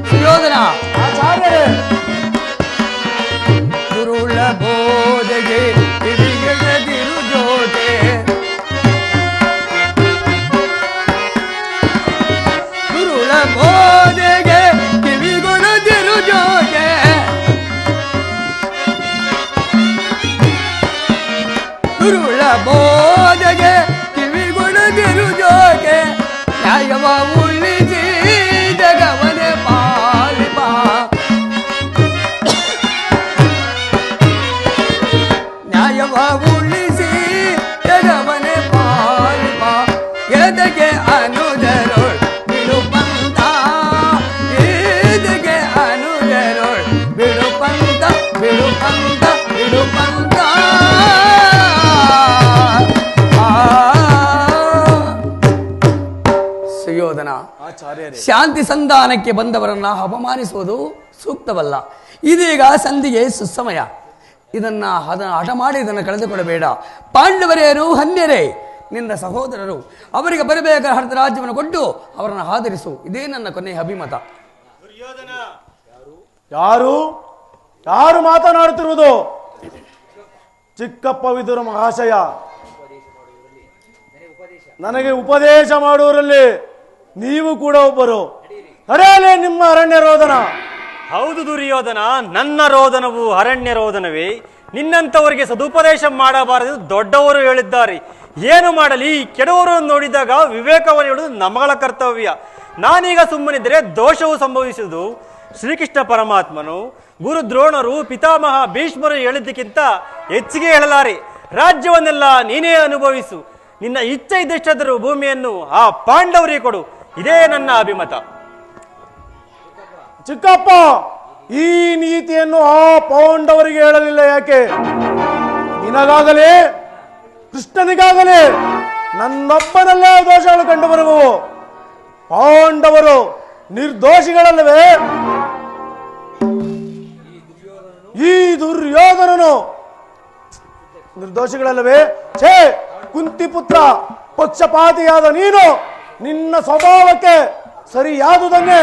ಸುಯೋಧನ ಆಚಾರ್ಯರೇ, ಗುರುಳ ಬೋಧೆಗೆ ಕಿವಿಗೆಡದಿರು ಜೋತೆ ಗುರುಳ ಬೋಧೆಗೆ ಕಿವಿಗೊಡದಿರು ಜೋತೆ ಗುರುಳ ಬೋಧೆಗೆ ಕಿವಿಗೊಡದಿರು ಜೋತೆ ನ್ಯಾಯವ ಉಳಿಸಿ ಜಗವನೆ ಪಾಲಿಪ ನ್ಯಾಯವ ಉಳಿಸಿ ಜಗವನೆ ಪಾಲಿಪ ಎದೆಗೆ ಅನುಜರೋಳ್ ಬಿಡುಪಂತ ಎದೆಗೆ ಅನುಜರೋಳ್ ಬಿಡುಪಂತ ಬಿಡುಪಂತ ಬಿಡುಪಂತ ಸುಯೋಧನ ಆಚಾರ್ಯರೇ, ಶಾಂತಿ ಸಂಧಾನಕ್ಕೆ ಬಂದವರನ್ನ ಅಪಮಾನಿಸುವುದು ಸೂಕ್ತವಲ್ಲ. ಇದೀಗ ಸಂಧಿಗೆ ಸುಸಮಯ. ಇದನ್ನ ಹಠ ಮಾಡಿ ಇದನ್ನು ಕಳೆದುಕೊಳ್ಳಬೇಡ. ಪಾಂಡವರೇನು ಹನ್ಯರೇ, ನಿನ್ನ ಸಹೋದರರು, ಅವರಿಗೆ ಬರಬೇಕಾದ ರಾಜ್ಯವನ್ನು ಕೊಟ್ಟು ಅವರನ್ನು ಆಧರಿಸು. ಇದೇ ನನ್ನ ಕೊನೆಯ ಅಭಿಮತ. ಯಾರು ಯಾರು ಮಾತನಾಡುತ್ತಿರುವುದು? ಚಿಕ್ಕಪ್ಪ ವಿದುರ ಮಹಾಶಯ, ನನಗೆ ಉಪದೇಶ ಮಾಡುವರಲ್ಲಿ ನೀವು ಕೂಡ ಒಬ್ಬರು. ನಡೆಯಲೇ ನಿಮ್ಮ ಅರಣ್ಯ ರೋದನ. ಹೌದು ದುರ್ಯೋಧನ, ನನ್ನ ರೋದನವು ಅರಣ್ಯ ರೋದನವೇ. ನಿನ್ನಂಥವರಿಗೆ ಸದುಪದೇಶ ಮಾಡಬಾರದು ದೊಡ್ಡವರು ಹೇಳಿದ್ದಾರೆ. ಏನು ಮಾಡಲಿ, ಕೆಡವರು ನೋಡಿದಾಗ ವಿವೇಕವನ್ನು ಹೇಳುವುದು ನಮಗಳ ಕರ್ತವ್ಯ. ನಾನೀಗ ಸುಮ್ಮನಿದ್ದರೆ ದೋಷವು ಸಂಭವಿಸುವುದು. ಶ್ರೀಕೃಷ್ಣ ಪರಮಾತ್ಮನು, ಗುರು ದ್ರೋಣರು, ಪಿತಾಮಹ ಭೀಷ್ಮರು ಹೇಳಿದ್ದಕ್ಕಿಂತ ಹೆಚ್ಚಿಗೆ ಹೇಳಲಾರೆ. ರಾಜ್ಯವನ್ನೆಲ್ಲ ನೀನೇ ಅನುಭವಿಸು. ನಿನ್ನ ಇಚ್ಛೆ ಇದ್ದಷ್ಟಾದರೂ ಭೂಮಿಯನ್ನು ಆ ಪಾಂಡವರಿಗೆ ಕೊಡು. ಇದೇ ನನ್ನ ಅಭಿಮತ. ಚಿಕ್ಕಪ್ಪ, ಈ ನೀತಿಯನ್ನು ಆ ಪಾಂಡವರಿಗೆ ಹೇಳಲಿಲ್ಲ ಯಾಕೆ? ನಿನಗಾಗಲೇ ಕೃಷ್ಣನಿಗಾಗಲೇ ನನ್ನೊಬ್ಬನಲ್ಲೇ ದೋಷಗಳು ಕಂಡು ಬರುವವು. ಪಾಂಡವರು ನಿರ್ದೋಷಿಗಳಲ್ಲವೇ? ಈ ದುರ್ಯೋಧನನು ನಿರ್ದೋಷಿಗಳಲ್ಲವೇ? ಛೇ ಕುಂತಿಪುತ್ರ, ಪಕ್ಷಪಾತಿಯಾದ ನೀನು ನಿನ್ನ ಸ್ವಭಾವಕ್ಕೆ ಸರಿಯಾದುದನ್ನೇ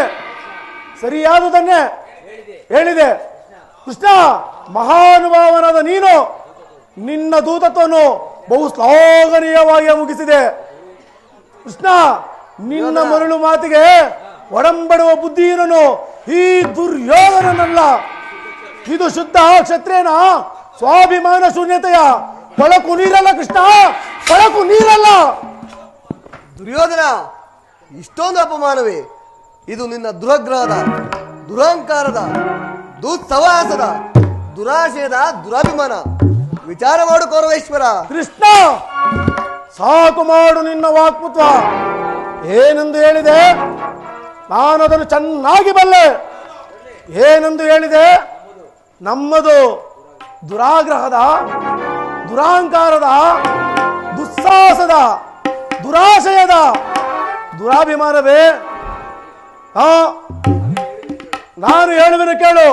ಹೇಳಿದೆ. ಕೃಷ್ಣ, ಮಹಾನುಭಾವನಾದ ನೀನು ನಿನ್ನ ದೂತತ್ವವನ್ನು ಬಹು ಶ್ಲಾಘನೀಯವಾಗಿ ಮುಗಿಸಿದೆ. ಕೃಷ್ಣ, ನಿನ್ನ ಮರಳು ಮಾತಿಗೆ ಒಡಂಬಡುವ ಬುದ್ಧಿಯನ್ನು ಈ ದುರ್ಯೋಧನನಲ್ಲ. ಇದು ಶುದ್ಧ ಕ್ಷತ್ರಿಯನ ಸ್ವಾಭಿಮಾನ ಶೂನ್ಯತೆಯ ಕೊಳಕು ನೀರಲ್ಲ ಕೃಷ್ಣ, ಕೊಳಕು ನೀರಲ್ಲ. ದುರ್ಯೋಧನ, ಇಷ್ಟೊಂದು ಅಪಮಾನವೇ? ಇದು ನಿನ್ನ ದುರಗ್ರಹದ, ದುರಹಂಕಾರದ, ದುಸ್ಸವಾಸದ, ದುರಾಶಯದ ದುರಾಭಿಮಾನ. ವಿಚಾರ ಮಾಡು ಕೌರವೇಶ್ವರ. ಕೃಷ್ಣ, ಸಾಕು ಮಾಡು ನಿನ್ನ ವಾಕ್ಪುತ್ವ. ಏನೆಂದು ಹೇಳಿದೆ? ನಾನು ಅದನ್ನು ಚೆನ್ನಾಗಿ ಬಲ್ಲೆ. ಏನೆಂದು ಹೇಳಿದೆ? ನಮ್ಮದು ದುರಾಗ್ರಹದ, ದುರಹಂಕಾರದ, ದುಸ್ಸಾಹಸದ, ದುರಾಶಯದ ದುರಾಭಿಮಾನವೇ? ನಾನು ಹೇಳುವೆನು ಕೇಳು.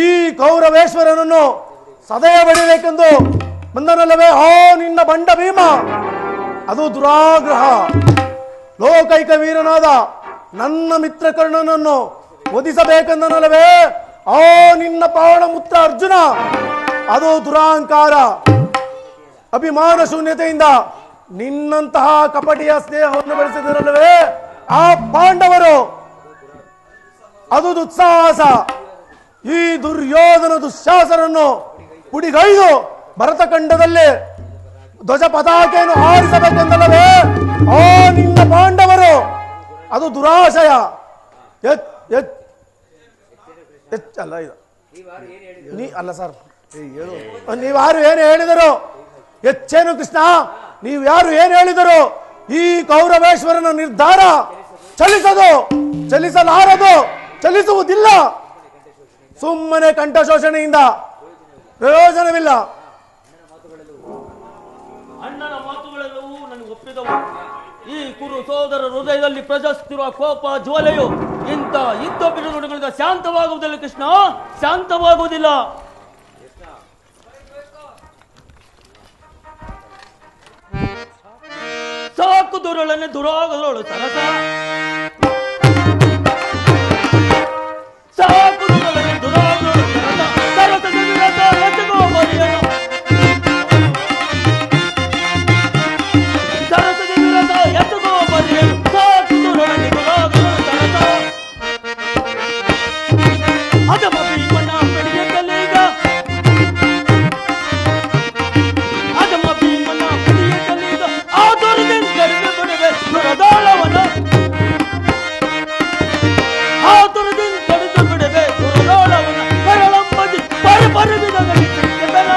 ಈ ಕೌರವೇಶ್ವರನನ್ನು ಸದಯ ಬಡಿಬೇಕೆಂದು ಬಂದನಲ್ಲವೇ ಹೋ ನಿನ್ನ ಬಂಡ ಭೀಮ. ಅದು ದುರಾಗ್ರಹ. ಲೋಕೈಕ ವೀರನಾದ ನನ್ನ ಮಿತ್ರ ಕರ್ಣನನ್ನು ವಧಿಸಬೇಕೆಂದನಲ್ಲವೇ ಆ ನಿನ್ನ ಪ್ರಾಣಮುತ್ರ ಅರ್ಜುನ. ಅದು ದುರಹಂಕಾರ. ಅಭಿಮಾನ ಶೂನ್ಯತೆಯಿಂದ ನಿನ್ನಂತಹ ಕಪಟಿಯ ಸ್ನೇಹವನ್ನು ಬೆಳೆಸಿದರಲ್ಲವೇ ಆ ಪಾಂಡವರು ಅದು ದುಸ್ಸಾಹಸ. ಈ ದುರ್ಯೋಧನ ದುಶ್ಯಾಸನನ್ನು ಪುಡಿಗೈದು ಭರತಖಂಡದಲ್ಲಿ ಧ್ವಜ ಪತಾಕೆಯನ್ನು ಹಾರಿಸಬೇಕೆಂದಲ್ಲವೇ ಆ ನಿನ್ನ ಪಾಂಡವರು. ಅದು ದುರಾಶಯ. ಅಲ್ಲ ಇದು ಅಲ್ಲ ಸರ್, ನೀವ್ಯಾರು ಏನು ಹೇಳಿದರು? ಹೆಚ್ಚೇನು ಕೃಷ್ಣ, ನೀವು ಯಾರು ಏನು ಹೇಳಿದರು? ಈ ಕೌರವೇಶ್ವರನ ನಿರ್ಧಾರ ಚಲಿಸಲಾರದು, ಚಲಿಸುವುದಿಲ್ಲ. ಸುಮ್ಮನೆ ಕಂಠಶೋಷಣೆಯಿಂದ ಪ್ರಯೋಜನವಿಲ್ಲ. ಅಣ್ಣನ ಮಾತುಗಳೆಲ್ಲವೂ ನನಗೆ ಒಪ್ಪಿದವು. ಈ ಕುರು ಸೋದರ ಹೃದಯದಲ್ಲಿ ಪ್ರಜಸ್ತಿರುವ ಕೋಪ ಜ್ವಾಲೆಯು ಇಂಥ ಯುದ್ಧಗಳಿಂದ ಶಾಂತವಾಗುವುದಿಲ್ಲ ಕೃಷ್ಣ, ಶಾಂತವಾಗುವುದಿಲ್ಲ. ಸಾಕು ದುರಳನೆ ದುರಾಗದಳು ಸರಸ, ಸಾಕು ದುರಳನೆ ದುರಾಗದಳು ಸರಸ, ಸರಸದ ವಿರತ ಎಸಗೋ ಬಲಿಯನು, ಸರಸದ ವಿರತ ಎಸಗೋ ಬಲಿಯನು, ಸಾಕು ದುರಳನೆ ದುರಾಗದಳು ಸರಸ. ಅದಮ ಭೀಮನ ಪಡೆಯದಲ್ಲೀಗ, ಅದಮ ಭೀಮನ ಪಡೆಯದಲ್ಲೀಗ ಆತುರದಿಂದ ಕಡಿಮೆ ಬಿಡವೆ ದುರದಾಳವನ, ಆತುರದಿಂದ ಕಡಿದು ಬಿಡವೆ ದುರದಾಳವನ, ಕರಳಂಬದಿ ಪರಿಪರಿವಿದಗಲಿ ಕೃತ್ಯಬಲ,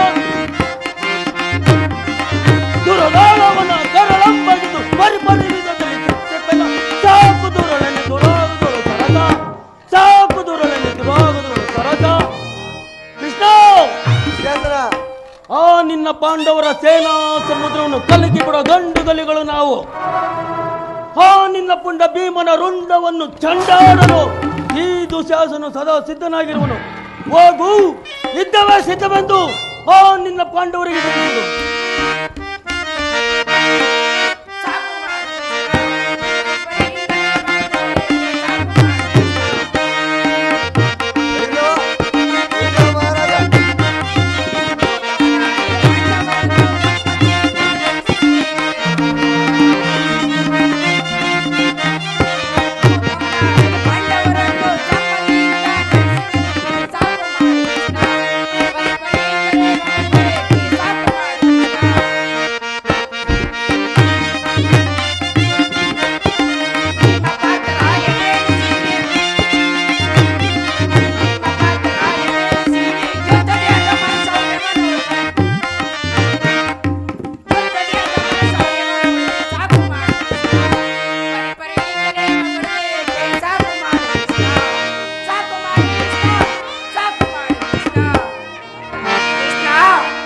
ದುರದಾಳವನ ಕರಳಂಬದಿದು ಪರಿಪರಿವಿದಗಲಿ ಕೃತ್ಯಬಲ. ಸಾಕು ದುರಳನೆ ದುರಾಗದಳು ಸರಸ, ಸಾಕು ದುರಳನೆ ದುರಾಗದಳು ಸರಸ. ಕೃಷ್ಣ, ದುಶ್ಯಾಸನ, ಆ ನಿನ್ನ ಪಾಂಡವರ ಸೇನಾ ಸಮುದ್ರವನ್ನು ಕಲಕಿ ಬಿಡೋ ಗಂಡು ಗಲಿಗಳು ನಾವು. ಆ ನಿನ್ನ ಪುಂಡ ಭೀಮನ ರುಂಡವನ್ನು ಚಂಡಾಡಲು ಈ ದುಶ್ಯಾಸನು ಸದಾ ಸಿದ್ಧನಾಗಿರುವನು. ಹೋಗು, ಇದ್ದವೇ ಸಿದ್ಧವೆಂದು ಆ ನಿನ್ನ ಪಾಂಡವರಿಗೆ ತಿಳಿಸಿದು. ಮಹಾರಾಜ.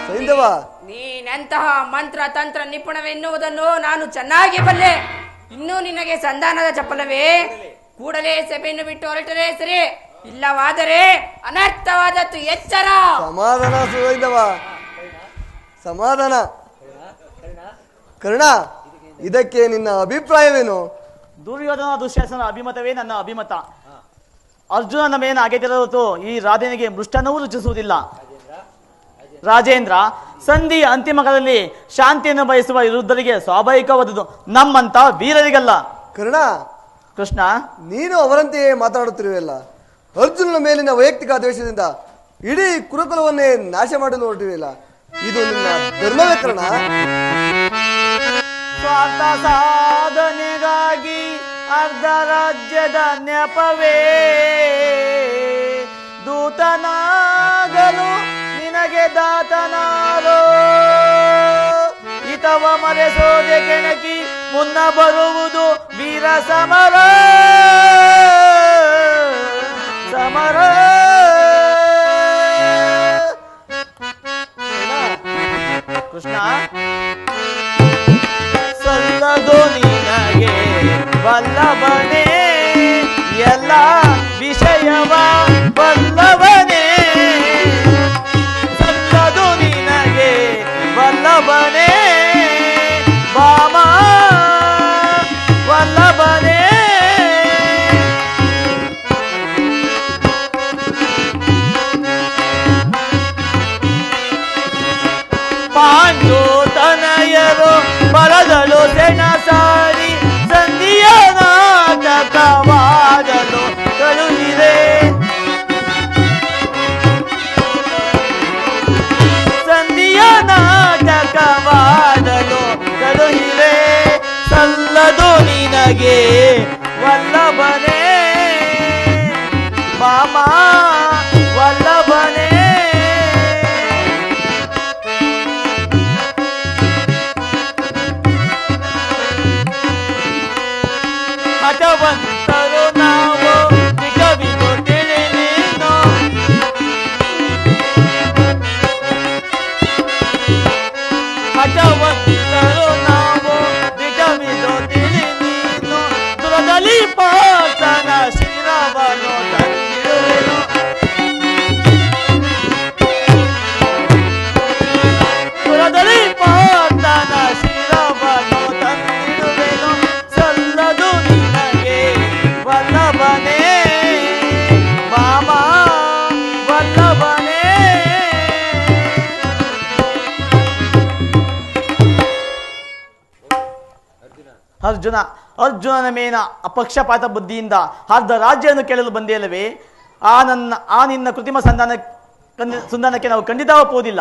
ಸೈಂಧವ, ನೀನೆಂತಹ ಮಂತ್ರ ತಂತ್ರ ನಿಪುಣವೆನ್ನುವುದನ್ನು ನಾನು ಚೆನ್ನಾಗಿ ಬಲ್ಲೆ. ಇನ್ನೂ ನಿನಗೆ ಸಂಧಾನದ ಚಪಲವೇ? ಕೂಡಲೇ ಸಭೆಯನ್ನು ಬಿಟ್ಟು ಹೊರಟರೆ ಸರಿ, ಇಲ್ಲವಾದರೆ ಅನರ್ಥವಾದದ್ದು ಎಚ್ಚರ. ಸಮಾಧಾನ ಸೈಂಧವ, ಸಮಾಧಾನ. ಕರ್ಣ, ಇದಕ್ಕೆ ನಿನ್ನ ಅಭಿಪ್ರಾಯವೇನು? ದುರ್ಯೋಧನ ದುಶ್ಯಾಸನ ಅಭಿಮತವೇ ನನ್ನ ಅಭಿಮತ. ಅರ್ಜುನನ ಮೇನ ಅಗೆದಿರಲು ಈ ರಾಧೆನಿಗೆ ಮೃಷ್ಟನವೂ ರುಚಿಸುವುದಿಲ್ಲ. ರಾಜೇಂದ್ರ, ಸಂಧಿ ಅಂತಿಮ ಕಾಲದಲ್ಲಿ ಶಾಂತಿಯನ್ನು ಬಯಸುವ ವೃದ್ಧರಿಗೆ ಸ್ವಾಭಾವಿಕವಾದುದು, ನಮ್ಮಂತ ವೀರರಿಗಲ್ಲ. ಕರ್ಣ, ಕೃಷ್ಣ, ನೀನು ಅವರಂತೆಯೇ ಮಾತನಾಡುತ್ತಿರುವೆಲ್ಲ. ಅರ್ಜುನನ ಮೇಲಿನ ವೈಯಕ್ತಿಕ ದ್ವೇಷದಿಂದ ಇಡೀ ಕುರುಕುಲವನ್ನೇ ನಾಶ ಮಾಡಲು ಹೊರಟಿವೆಯಲ್ಲ, ಇದು ನಿನ್ನ ಧರ್ಮವೇ ಕರ್ಣ? ಸ್ವಾರ್ಥ ಸಾಧನೆಗಾಗಿ ಅರ್ಧ ರಾಜ್ಯದ ನೆಪವೇ, ದೂತನಾಗಲು ನಿನಗೆ ದಾತನಾರೋ, ಹಿತವ ಮರೆಸೋದೆ ಕೆಣಕಿ ಮುನ್ನ ಬರುವುದು ವೀರ ಸಮರ, ಸಮರ. ಕೃಷ್ಣ, ಸಲ್ಲದು ನಿನಗೆ ಬಲ್ಲವನೇ ಎಲ್ಲ ವಿಷಯವ ಬಲ್ಲವನೇ, ಸಲ್ಲದು ನಿನಗೆ ಬಲ್ಲವನೇ ಬಾಮ ವಲ್ಲಭನೇ. ಪಾಂಡು ತನಯರು ಬರದಳು ಸೆಣ ಸಾರಿ ಸಂಧಿಯನ ನಿನಗೆ ವಲ್ಲಭನೇ ಮಾಮ ವಲ್ಲಭನೇ ಹಠವಂತರು ನಾವು ನಿಜವಿದು ತಿಳಿನೇನೋ ಹಠವಂತರು ನಾವು ನಿಜವಿದು ತಿಳಿನೇನೋ ದುರದಲ್ಲಿ ಪಾತನ ಶಿರವನು ತಂದಿರುವೆನು ದುರದಲ್ಲಿ ಪಾತನ ಶಿರವನು ತಂದಿರುವೆನು ಸಲ್ಲದು ನಿನಗೆ ವಲ್ಲಭನೇ ಮಾಮ ವಲ್ಲಭನೇ ಅರ್ಜುನನ ಮೇನ ಅಪಕ್ಷಪಾತ ಬುದ್ಧಿಯಿಂದ ಅರ್ಧ ರಾಜ್ಯವನ್ನು ಕೇಳಲು ಬಂದಿಲ್ಲವೇ? ಆ ನಿನ್ನ ಕೃತ್ರಿಮ ಸಂಧಾನಕ್ಕೆ ನಾವು ಖಂಡಿತ ಒಪ್ಪುವುದಿಲ್ಲ.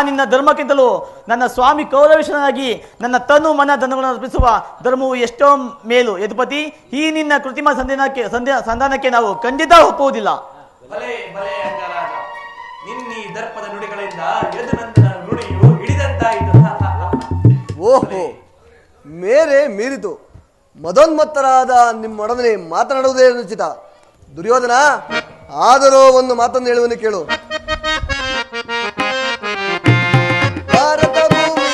ನಿನ್ನ ಧರ್ಮಕ್ಕಿಂತಲೂ ನನ್ನ ಸ್ವಾಮಿ ಕೌರವೇಶ್ವರನಾಗಿ ನನ್ನ ತನು ಮನ ಧನಗಳನ್ನು ಅರ್ಪಿಸುವ ಧರ್ಮವು ಎಷ್ಟೋ ಮೇಲು ಯದುಪತಿ. ಈ ನಿನ್ನ ಕೃತ್ರಿಮ ಸಂಧಾನಕ್ಕೆ ನಾವು ಖಂಡಿತ ಒಪ್ಪುವುದಿಲ್ಲ. ನಿನ್ನೀ ದರ್ಪದ ನುಡಿಗಳಿಂದ ಯದುನಂದನ ನುಡಿಯು ಹಿಡಿದಂತಾಯಿತು. ಓಹೋ, ಮೇರೆ ಮೀರಿತು. ಮದೋನ್ಮತ್ತರಾದ ನಿಮ್ಮೊಡನೆ ಮಾತನಾಡುವುದೇ ಉಚಿತ. ದುರ್ಯೋಧನ, ಆದರೂ ಒಂದು ಮಾತನ್ನು ಹೇಳುವನು ಕೇಳು. ಭಾರತ ಭೂಮಿ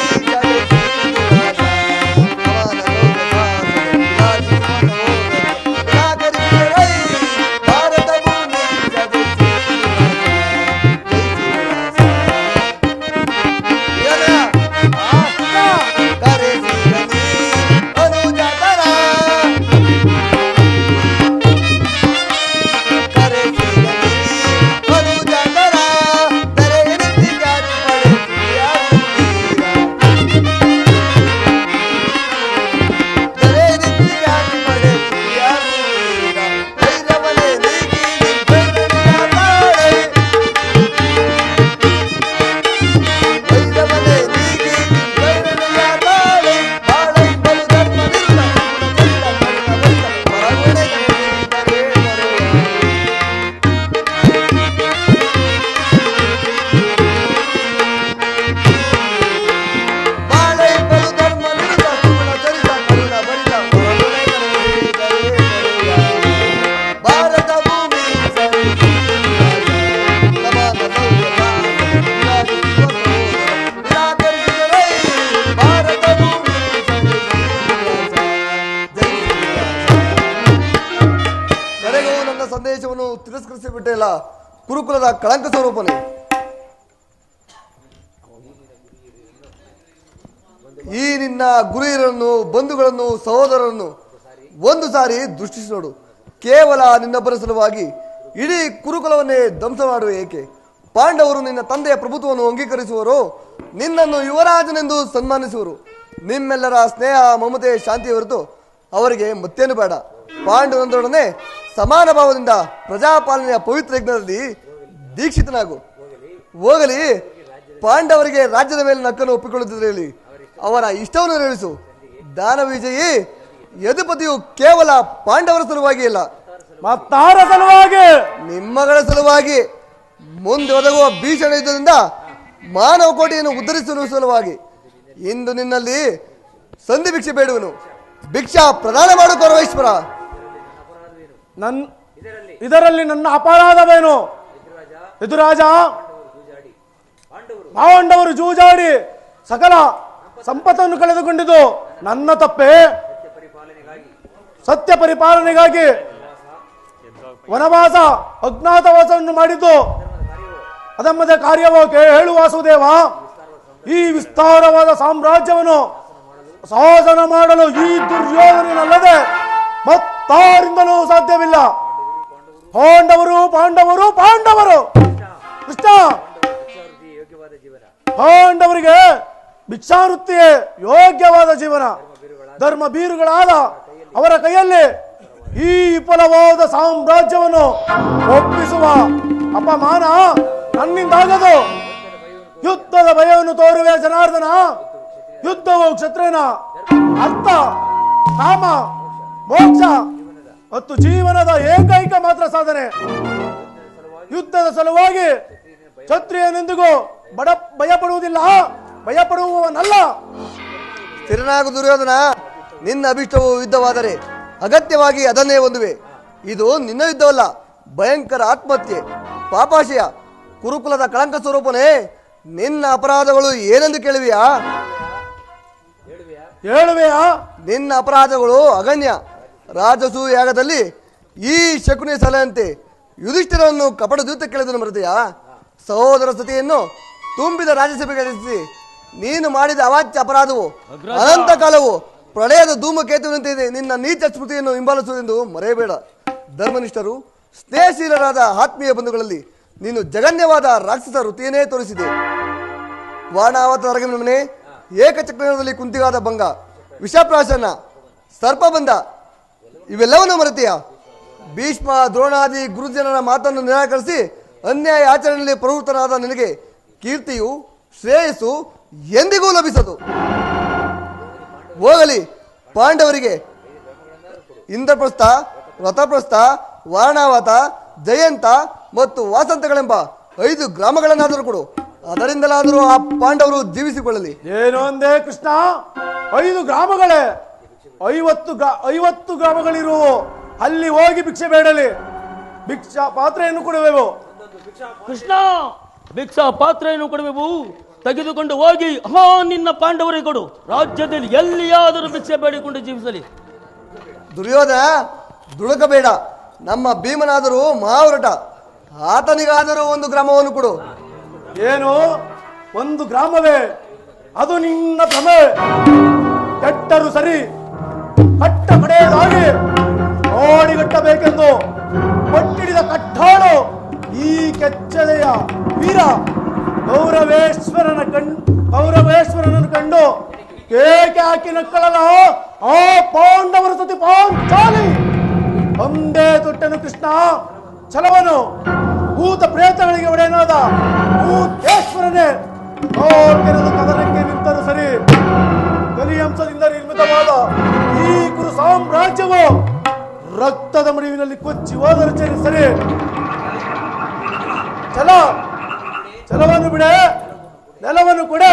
ಸಂದೇಶವನ್ನು ತಿರಸ್ಕರಿಸಿ ಬಿಟ್ಟೆಲ್ಲ. ಕುರುಕುಲದ ಕಳಂಕ ಸ್ವರೂಪನೇ. ಈ ನಿನ್ನ ಗುರುಹಿರನ್ನು, ಬಂಧುಗಳನ್ನು, ಸಹೋದರರನ್ನು ಒಂದು ಸಾರಿ ದೃಷ್ಟಿಸಿ ನೋಡು. ಕೇವಲ ನಿನ್ನೊಬ್ಬರ ಸಲುವಾಗಿ ಇಡೀ ಕುರುಕುಲವನ್ನೇ ಧ್ವಂಸ ಮಾಡುವ ಏಕೆ? ಪಾಂಡವರು ನಿನ್ನ ತಂದೆಯ ಪ್ರಭುತ್ವವನ್ನು ಅಂಗೀಕರಿಸುವರು, ನಿನ್ನನ್ನು ಯುವರಾಜನೆಂದು ಸನ್ಮಾನಿಸುವರು. ನಿಮ್ಮೆಲ್ಲರ ಸ್ನೇಹ, ಮಮತೆ, ಶಾಂತಿ ಹೊರತು ಅವರಿಗೆ ಮತ್ತೇನು ಬೇಡ. ಪಾಂಡವರೊಡನೆ ಸಮಾನ ಭಾವದಿಂದ ಪ್ರಜಾಪಾಲನೆಯ ಪವಿತ್ರ ಯಜ್ಞದಲ್ಲಿ ದೀಕ್ಷಿತನಾಗು. ಹೋಗಲಿ, ಪಾಂಡವರಿಗೆ ರಾಜ್ಯದ ಮೇಲೆ ನಕ್ಕನ್ನು ಒಪ್ಪಿಕೊಳ್ಳುತ್ತಿರಲಿ, ಅವರ ಇಷ್ಟವನ್ನು ನೆರವೇರಿಸು. ದಾನವಿಜಯಿ ಯದುಪತಿಯು ಕೇವಲ ಪಾಂಡವರ ಸಲುವಾಗಿ ಇಲ್ಲ, ಮತ್ತಾರ ಸಲುವಾಗಿ, ನಿಮ್ಮಗಳ ಸಲುವಾಗಿ, ಮುಂದೆ ಒದಗುವ ಭೀಷಣ ಯುದ್ಧದಿಂದ ಮಾನವ ಕೋಟೆಯನ್ನು ಉದ್ಧರಿಸುವ ಸಲುವಾಗಿ ಇಂದು ನಿನ್ನಲ್ಲಿ ಸಂಧಿ ಭಿಕ್ಷೆ ಬೇಡುವನು. ಭಿಕ್ಷಾ ಪ್ರದಾನ ಮಾಡು ಕೌರವೇಶ್ವರ. ಇದರಲ್ಲಿ ನನ್ನ ಅಪರಾಧವೇನು? ಯದುರಾಜ, ಪಾಂಡವರು ಜೂಜಾಡಿ ಸಕಲ ಸಂಪತ್ತನ್ನು ಕಳೆದುಕೊಂಡಿದ್ದು ನನ್ನ ತಪ್ಪೇ. ಸತ್ಯ ಪರಿಪಾಲನೆಗಾಗಿ ವನವಾಸ, ಅಜ್ಞಾತವಾಸವನ್ನು ಮಾಡಿದ್ದು ಅದಮ್ಮದ ಕಾರ್ಯವಾಗಿ ಹೇಳು ವಾಸುದೇವ. ಈ ವಿಸ್ತಾರವಾದ ಸಾಮ್ರಾಜ್ಯವನ್ನು ಶಾಸನ ಮಾಡಲು ಈ ದುರ್ಯೋಧನಲ್ಲದೆ ಮತ್ತಾರಿಂದಲೂ ಸಾಧ್ಯವಿಲ್ಲ. ಪಾಂಡವರು ಪಾಂಡವರು ಪಾಂಡವರು ಕೃಷ್ಣ, ಪಾಂಡವರಿಗೆ ಭಿಕ್ಷಾವೃತ್ತಿಯೇ ಯೋಗ್ಯವಾದ ಜೀವನ. ಧರ್ಮ ಬೀರುಗಳಾದ ಅವರ ಕೈಯಲ್ಲಿ ಈ ವಿಫಲವಾದ ಸಾಮ್ರಾಜ್ಯವನ್ನು ಒಪ್ಪಿಸುವ ಅಪಮಾನ ನನ್ನಿಂದಾಗದು. ಯುದ್ಧದ ಭಯವನ್ನು ತೋರುವೆ ಜನಾರ್ದನ. ಯುದ್ಧವು ಕ್ಷತ್ರಿಯನ ಅರ್ಥ ಕಾಮ, ಮೋಕ್ಷ ಮತ್ತು ಜೀವನದ ಏಕೈಕ ಮಾತ್ರ ಸಾಧನೆ. ಯುದ್ಧದ ಸಲುವಾಗಿ ಕ್ಷತ್ರಿಯನೆಂದಿಗೂ ಭಯಪಡುವುದಿಲ್ಲ, ಭಯಪಡುವವನಲ್ಲ. ಸ್ಥಿರನಾಗು ದುರ್ಯೋಧನ. ನಿನ್ನ ಅಭಿಷ್ಟವು ಯುದ್ಧವಾದರೆ ಅಗತ್ಯವಾಗಿ ಅದನ್ನೇ ಹೊಂದುವೆ. ಇದು ನಿನ್ನ ಯುದ್ಧವಲ್ಲ, ಭಯಂಕರ ಆತ್ಮಹತ್ಯೆ, ಪಾಪಾಶಯ, ಕುರುಕುಲದ ಕಳಂಕ ಸ್ವರೂಪನೇ. ನಿನ್ನ ಅಪರಾಧಗಳು ಏನೆಂದು ಕೇಳುವೆಯಾ? ನಿನ್ನ ಅಪರಾಧಗಳು ಅಗಣ್ಯ. ರಾಜಸೂ ಯಾಗದಲ್ಲಿ ಈ ಶಕುನಿ ಸಲಹೆಯಂತೆ ಯುಧಿಷ್ಠಿರನ್ನು ಕಪಟ ದೂತ ಕೇಳಿದನು ಮರೆತೆಯಾ? ಸಹೋದರ ಸತಿಯನ್ನು ತುಂಬಿದ ರಾಜ್ಯಸಭೆಗೆ ಕರೆಸಿ ನೀನು ಮಾಡಿದ ಅವಾಚ್ಯ ಅಪರಾಧವು ಅನಂತ ಕಾಲವು ಪ್ರಳಯದ ಧೂಮಕೇತುವಿನಂತೆ ನಿನ್ನ ನೀಚ ಸ್ಮೃತಿಯನ್ನು ಹಿಂಬಾಲಿಸುವುದೆಂದು ಮರೆಯಬೇಡ. ಧರ್ಮನಿಷ್ಠರು ಸ್ನೇಹಶೀಲರಾದ ಆತ್ಮೀಯ ಬಂಧುಗಳಲ್ಲಿ ನೀನು ಜಗನ್ಯವಾದ ರಾಕ್ಷಸ ವೃತ್ತಿಯನ್ನೇ ತೋರಿಸಿದೆ. ವಾಣಾವತ ಹೊರಗಿನ ಮನೆ, ಏಕಚಕ್ರದಲ್ಲಿ ಕುಂತಿಗಾದ ಭಂಗ, ವಿಷಪ್ರಾಶನ, ಸರ್ಪಬಂಧ ಇವೆಲ್ಲವನ್ನು ಮರೆತೆಯ? ಭೀಷ್ಮ ದ್ರೋಣಾದಿ ಗುರುಜನರ ಮಾತನ್ನು ನಿರಾಕರಿಸಿ ಅನ್ಯಾಯ ಆಚರಣೆಯಲ್ಲಿ ಪ್ರವೃತ್ತನಾದ ನಿನಗೆ ಕೀರ್ತಿಯು ಶ್ರೇಯಸ್ಸು ಎಂದಿಗೂ ಲಭಿಸದು. ಹೋಗಲಿ, ಪಾಂಡವರಿಗೆ ಇಂದ್ರಪ್ರಸ್ಥ, ರಥಪ್ರಸ್ಥ, ವಾರಣಾವತ, ಜಯಂತ ಮತ್ತು ವಾಸಂತಗಳೆಂಬ 5 ಗ್ರಾಮಗಳನ್ನಾದರೂ ಕೊಡು. ಅದರಿಂದಲಾದರೂ ಆ ಪಾಂಡವರು ಜೀವಿಸಿಕೊಳ್ಳಲಿ. ಏನು ಅಂದೆ ಕೃಷ್ಣ? 5 ಗ್ರಾಮಗಳೇ? 50 ಗ್ರಾಮಗಳಿರುವು. ಅಲ್ಲಿ ಹೋಗಿ ಭಿಕ್ಷೆ ಬೇಡಲಿ, ಭಿಕ್ಷಾ ಪಾತ್ರೆಯನ್ನು ಕೊಡುವೆವು. ಕೃಷ್ಣ, ಭಿಕ್ಷಾ ಪಾತ್ರೆಯನ್ನು ಕೊಡುವೆವು. ತೆಗೆದುಕೊಂಡು ಹೋಗಿ ನಿನ್ನ ಪಾಂಡವರಿಗೆ ಕೊಡು. ರಾಜ್ಯದಲ್ಲಿ ಎಲ್ಲಿಯಾದರೂ ಭಿಕ್ಷೆ ಬೇಡಿಕೊಂಡು ಜೀವಿಸಲಿ. ದುರ್ಯೋಧನ, ದುಡುಕಬೇಡ. ನಮ್ಮ ಭೀಮನಾದರೂ ಮಹಾವ್ರಟ, ಆತನಿಗಾದರೂ 1 ಗ್ರಾಮವನ್ನು ಕೊಡು. ಏನು 1 ಗ್ರಾಮವೇ? ಅದು ನಿನ್ನ ಭ್ರಮೆ. ಕೆಟ್ಟರು ಸರಿ, ಕಟ್ಟ ಕಡೆಯದಾಗಿ ಓಡಿಗಟ್ಟಬೇಕೆಂದು ಕೊಟ್ಟಿಡಿದ ಕಟ್ಟಾಳು ಈ ಕೆಚ್ಚದೆಯ ವೀರ ಕೌರವೇಶ್ವರನನ್ನು ಕಂಡು ಕೇಕೆ ಹಾಕಿ ನಕ್ಕಳಲ್ಲ ಆ ಪಾಂಡವರ ಸತಿ ಪಾಂಚಾಲಿ. ಒಂದೇ ತುಟ್ಟನು ಕೃಷ್ಣ, ಛಲವನು ಭೂತ ಪ್ರೇತಗಳಿಗೆ ಒಡೆಯನಾದ ಭೂತೇಶ್ವರನೇ ಕೆರೆದು ಕದನಕ್ಕೆ ನಿಂತರು ಸರಿ. ಕಲಿಯಂಶದಿಂದ ನಿರ್ಮಿತವಾದ ಈ ಕುರು ಸಾಮ್ರಾಜ್ಯವು ರಕ್ತದ ಮಡಿವಿನಲ್ಲಿ ಕೊಚ್ಚಿ ಹೋದರೂ ಸರಿ. ಛಲವನ್ನು ಬಿಡೆ, ನೆಲವನ್ನು ಕೊಡೆ.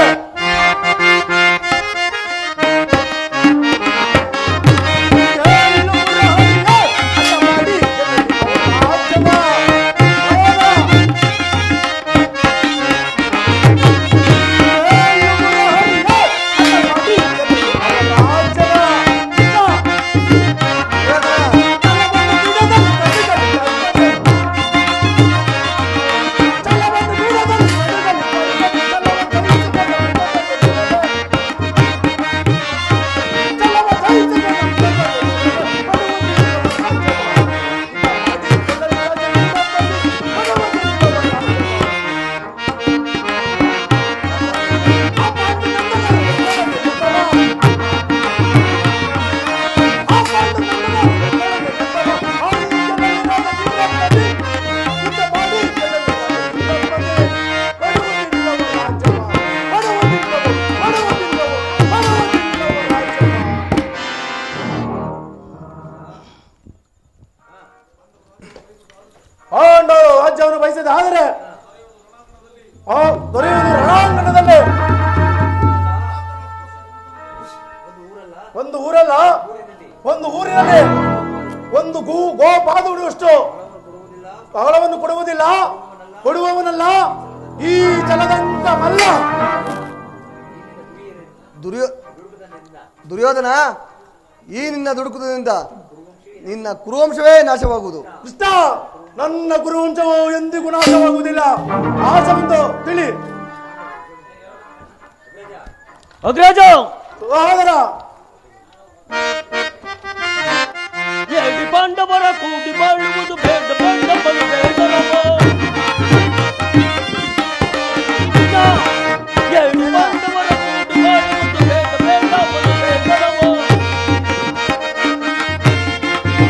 ರಾಜ್ಯವನ್ನು ಬಯಸಿದ ಆದರೆ ದೊರೆಯುವುದು ರಣಾಂಗಣದಲ್ಲಿ. ಒಂದು ಊರಲ್ಲ, ಒಂದು ಊರಿನಲ್ಲಿ 1 ಗೋ ಪಾದ ಉಳಿಯುವಷ್ಟು ಕಾಲವನ್ನು ಕೊಡುವುದಿಲ್ಲ, ಕೊಡುವವನಲ್ಲ ಈ ಜಲದಂತ ಮಲ್ಲ. ದುರ್ಯೋಧನ, ಈ ನಿನ್ನ ದುಡುಕುವುದರಿಂದ ನಿನ್ನ ಕುರುವಂಶವೇ ನಾಶವಾಗುವುದು. ಕೃಷ್ಣ, ನನ್ನ ಗುರುವಂಶವು ಎಂದಿಗೂ ನಾಶವಾಗುವುದಿಲ್ಲ. ಆಶವೆಂದು ತಿಳಿ. ಅಗ್ರಜ, ಸಹೋದರ, ಪಾಂಡವರ ಕೂಡಿ ಬಾಳುವುದು ಬೇಡ ಬೇಡ ಬೇಡರವ. ಪಾಂಡವರ ಕೂಡಿ ಬಾಳುವುದು ಬೇಡ ಬೇಡ ಬೇಡರವ.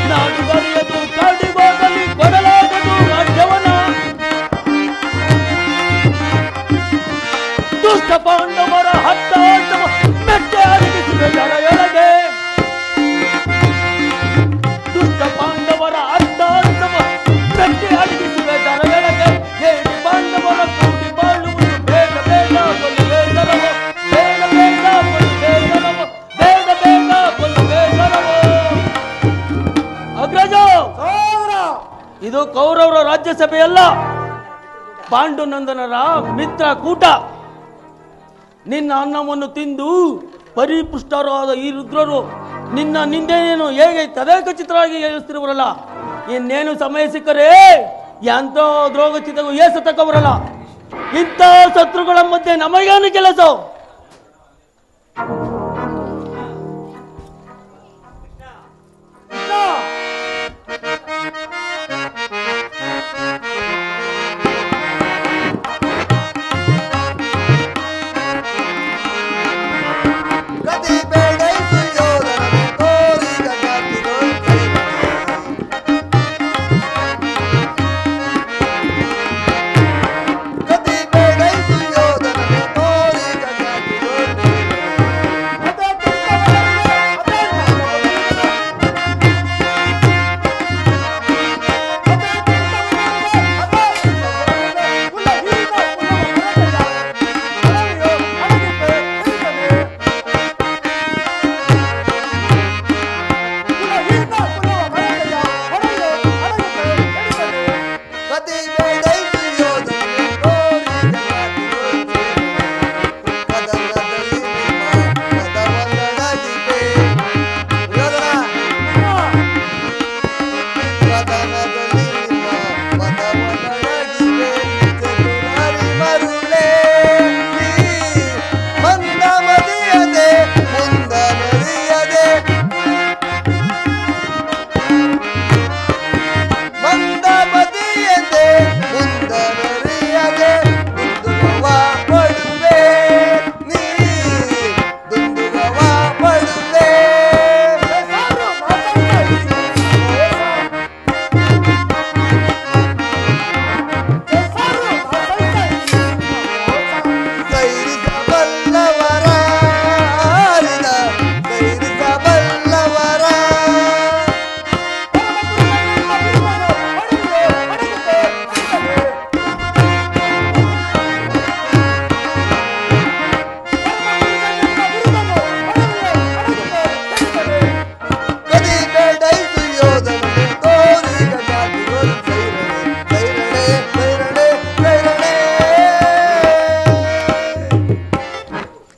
ನಾಡು ಬರೆಯದು ಕಾಡಿವಾಗಲಿ ಕೊಡಲಾಗದು ರಾಜ್ಯವನ. ದುಷ್ಟ ಪಾಂಡವರ ಹತ್ತಾಟವ ಮೆಟ್ಟೆ ಅರಗಿಸಿದ ಜನ. ಇದು ಕೌರವರ ರಾಜ್ಯಸಭೆಯಲ್ಲ, ಪಾಂಡುನಂದನರ ಮಿತ್ರ ಕೂಟ. ನಿನ್ನ ಅನ್ನವನ್ನು ತಿಂದು ಪರಿಪುಷ್ಟರಾದ ಈ ರುದ್ರರು ನಿನ್ನ ನಿಂದೆಯನ್ನು ಹೇಗೆ ತದೇಕಚಿತರಾಗಿ ಹೇಳಿಸ್ತಿರುವರಲ್ಲ, ಇನ್ನೇನು ಸಮಯ ಸಿಕ್ಕರೆ ಎಂತ ದ್ರೋಗಚಿತಗೂ ಏಸು ತಕ್ಕವರಲ್ಲ. ಇಂಥ ಶತ್ರುಗಳ ಮಧ್ಯೆ ನಮಗೇನು ಕೆಲಸ?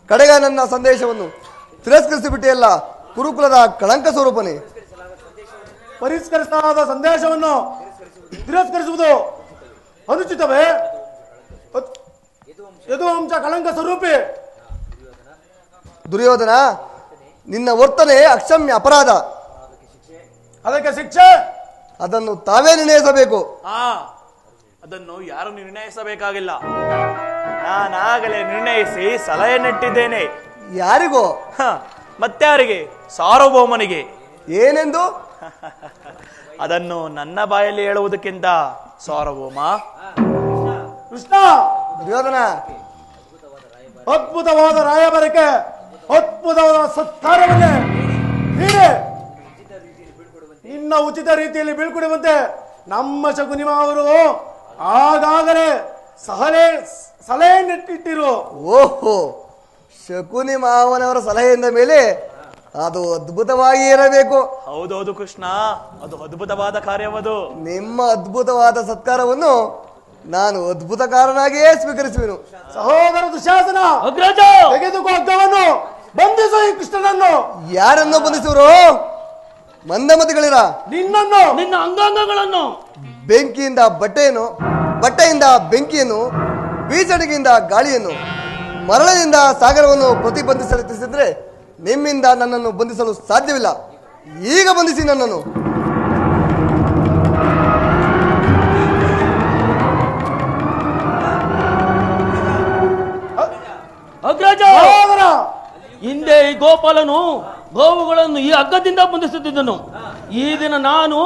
ಕಡೆಗ ನನ್ನ ಸಂದೇಶವನ್ನು ತಿರಸ್ಕರಿಸಿಬಿಟ್ಟಿಯಲ್ಲ ಕುರುಕುಲದ ಕಳಂಕ ಸ್ವರೂಪನೇ. ಪರಿಷ್ಕರಿಸಲಾದ ಸಂದೇಶವನ್ನು ತಿರಸ್ಕರಿಸುವುದು ಅನುಚಿತವೇ? ಯದುವಂಶ ಕಳಂಕ ಸ್ವರೂಪಿ ದುರ್ಯೋಧನ, ನಿನ್ನ ವರ್ತನೆ ಅಕ್ಷಮ್ಯ ಅಪರಾಧ. ಅದಕ್ಕೆ ಶಿಕ್ಷೆ ಅದನ್ನು ತಾವೇ ನಿರ್ಣಯಿಸಬೇಕು. ಅದನ್ನು ಯಾರು ನಿರ್ಣಯಿಸಬೇಕಾಗಿಲ್ಲ, ನಾನಾಗಲೇ ನಿರ್ಣಯಿಸಿ ಸಲಹೆ ನೆಟ್ಟಿದ್ದೇನೆ. ಯಾರಿಗೋ? ಮತ್ತಾರಿಗೆ? ಸಾರ್ವಭೌಮನಿಗೆ. ಏನೆಂದು? ಅದನ್ನು ನನ್ನ ಬಾಯಲ್ಲಿ ಹೇಳುವುದಕ್ಕಿಂತ ಸಾರ್ವಭೌಮ. ಕೃಷ್ಣ, ದುರ್ಯೋಧನ, ಅದ್ಭುತವಾದ ರಾಯಭಾರಕ್ಕೆ ಅದ್ಭುತವಾದ ಸತ್ಕಾರವನ್ನೇ ನೀಡಿ ನಿನ್ನ ಉಚಿತ ರೀತಿಯಲ್ಲಿ ಬೀಳ್ಕೊಡುವಂತೆ ನಮ್ಮ ಶಕುನಿ ಅವರು ಆಗಾಗಲೇ ಸಲಹೆ ನೆಟ್ಟಿಟ್ಟಿರು. ಓಹೋ, ಶಕುನಿ ಮಾವನವರ ಸಲಹೆಯಿಂದ ಮೇಲೆ ಅದು ಅದ್ಭುತವಾಗಿ ಇರಬೇಕು. ಹೌದೌದು ಕೃಷ್ಣ, ಅದು ಅದ್ಭುತವಾದ ಕಾರ್ಯವದು. ನಿಮ್ಮ ಅದ್ಭುತವಾದ ಸತ್ಕಾರವನ್ನು ನಾನು ಅದ್ಭುತಕಾರನಾಗಿಯೇ ಸ್ವೀಕರಿಸುವೆನು. ಸಹೋದರ ದುಶ್ಯಾಸನ, ತೆಗೆದುಕೋ ಹಗ್ಗವನ್ನು, ಬಂಧಿಸು ಈ ಕೃಷ್ಣನನ್ನು. ಯಾರನ್ನು ಬಂಧಿಸುವರು? ಮಂದಮತಿಗಳಿರ. ನಿನ್ನನ್ನು, ನಿನ್ನ ಅಂಗಾಂಗಗಳನ್ನು. ಬೆಂಕಿಯಿಂದ ಬಟ್ಟೆಯನ್ನು, ಬಟ್ಟೆಯಿಂದ ಬೆಂಕಿಯನ್ನು, ಬೀಸಣಿಗೆಯಿಂದ ಗಾಳಿಯನ್ನು, ಮರಳಿನಿಂದ ಸಾಗರವನ್ನು ಪ್ರತಿಬಂಧಿಸಲಿಸಿದ್ರೆ ನಿಮ್ಮಿಂದ ನನ್ನನ್ನು ಬಂಧಿಸಲು ಸಾಧ್ಯವಿಲ್ಲ. ಈಗ ಬಂಧಿಸಿ ನನ್ನನ್ನು. ಹಿಂದೆ ಈ ಗೋಪಾಲನು ಗೋವುಗಳನ್ನು ಈ ಹಗ್ಗದಿಂದ ಬಂಧಿಸುತ್ತಿದ್ದನು. ಈ ದಿನ ನಾನು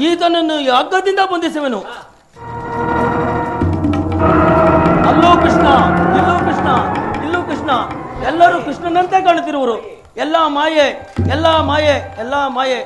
ಈತನನ್ನು ಈ ಹಗ್ಗದಿಂದ ಬಂಧಿಸುವೆನು. ಅಲ್ಲೂ ಕೃಷ್ಣ, ಇಲ್ಲೂ ಕೃಷ್ಣ, ಇಲ್ಲೂ ಕೃಷ್ಣ, ಎಲ್ಲರೂ ಕೃಷ್ಣನಂತೆ ಕಾಣುತ್ತಿರುವರು. ಎಲ್ಲ ಮಾಯೆ, ಎಲ್ಲ ಮಾಯೆ, ಎಲ್ಲ ಮಾಯೆ.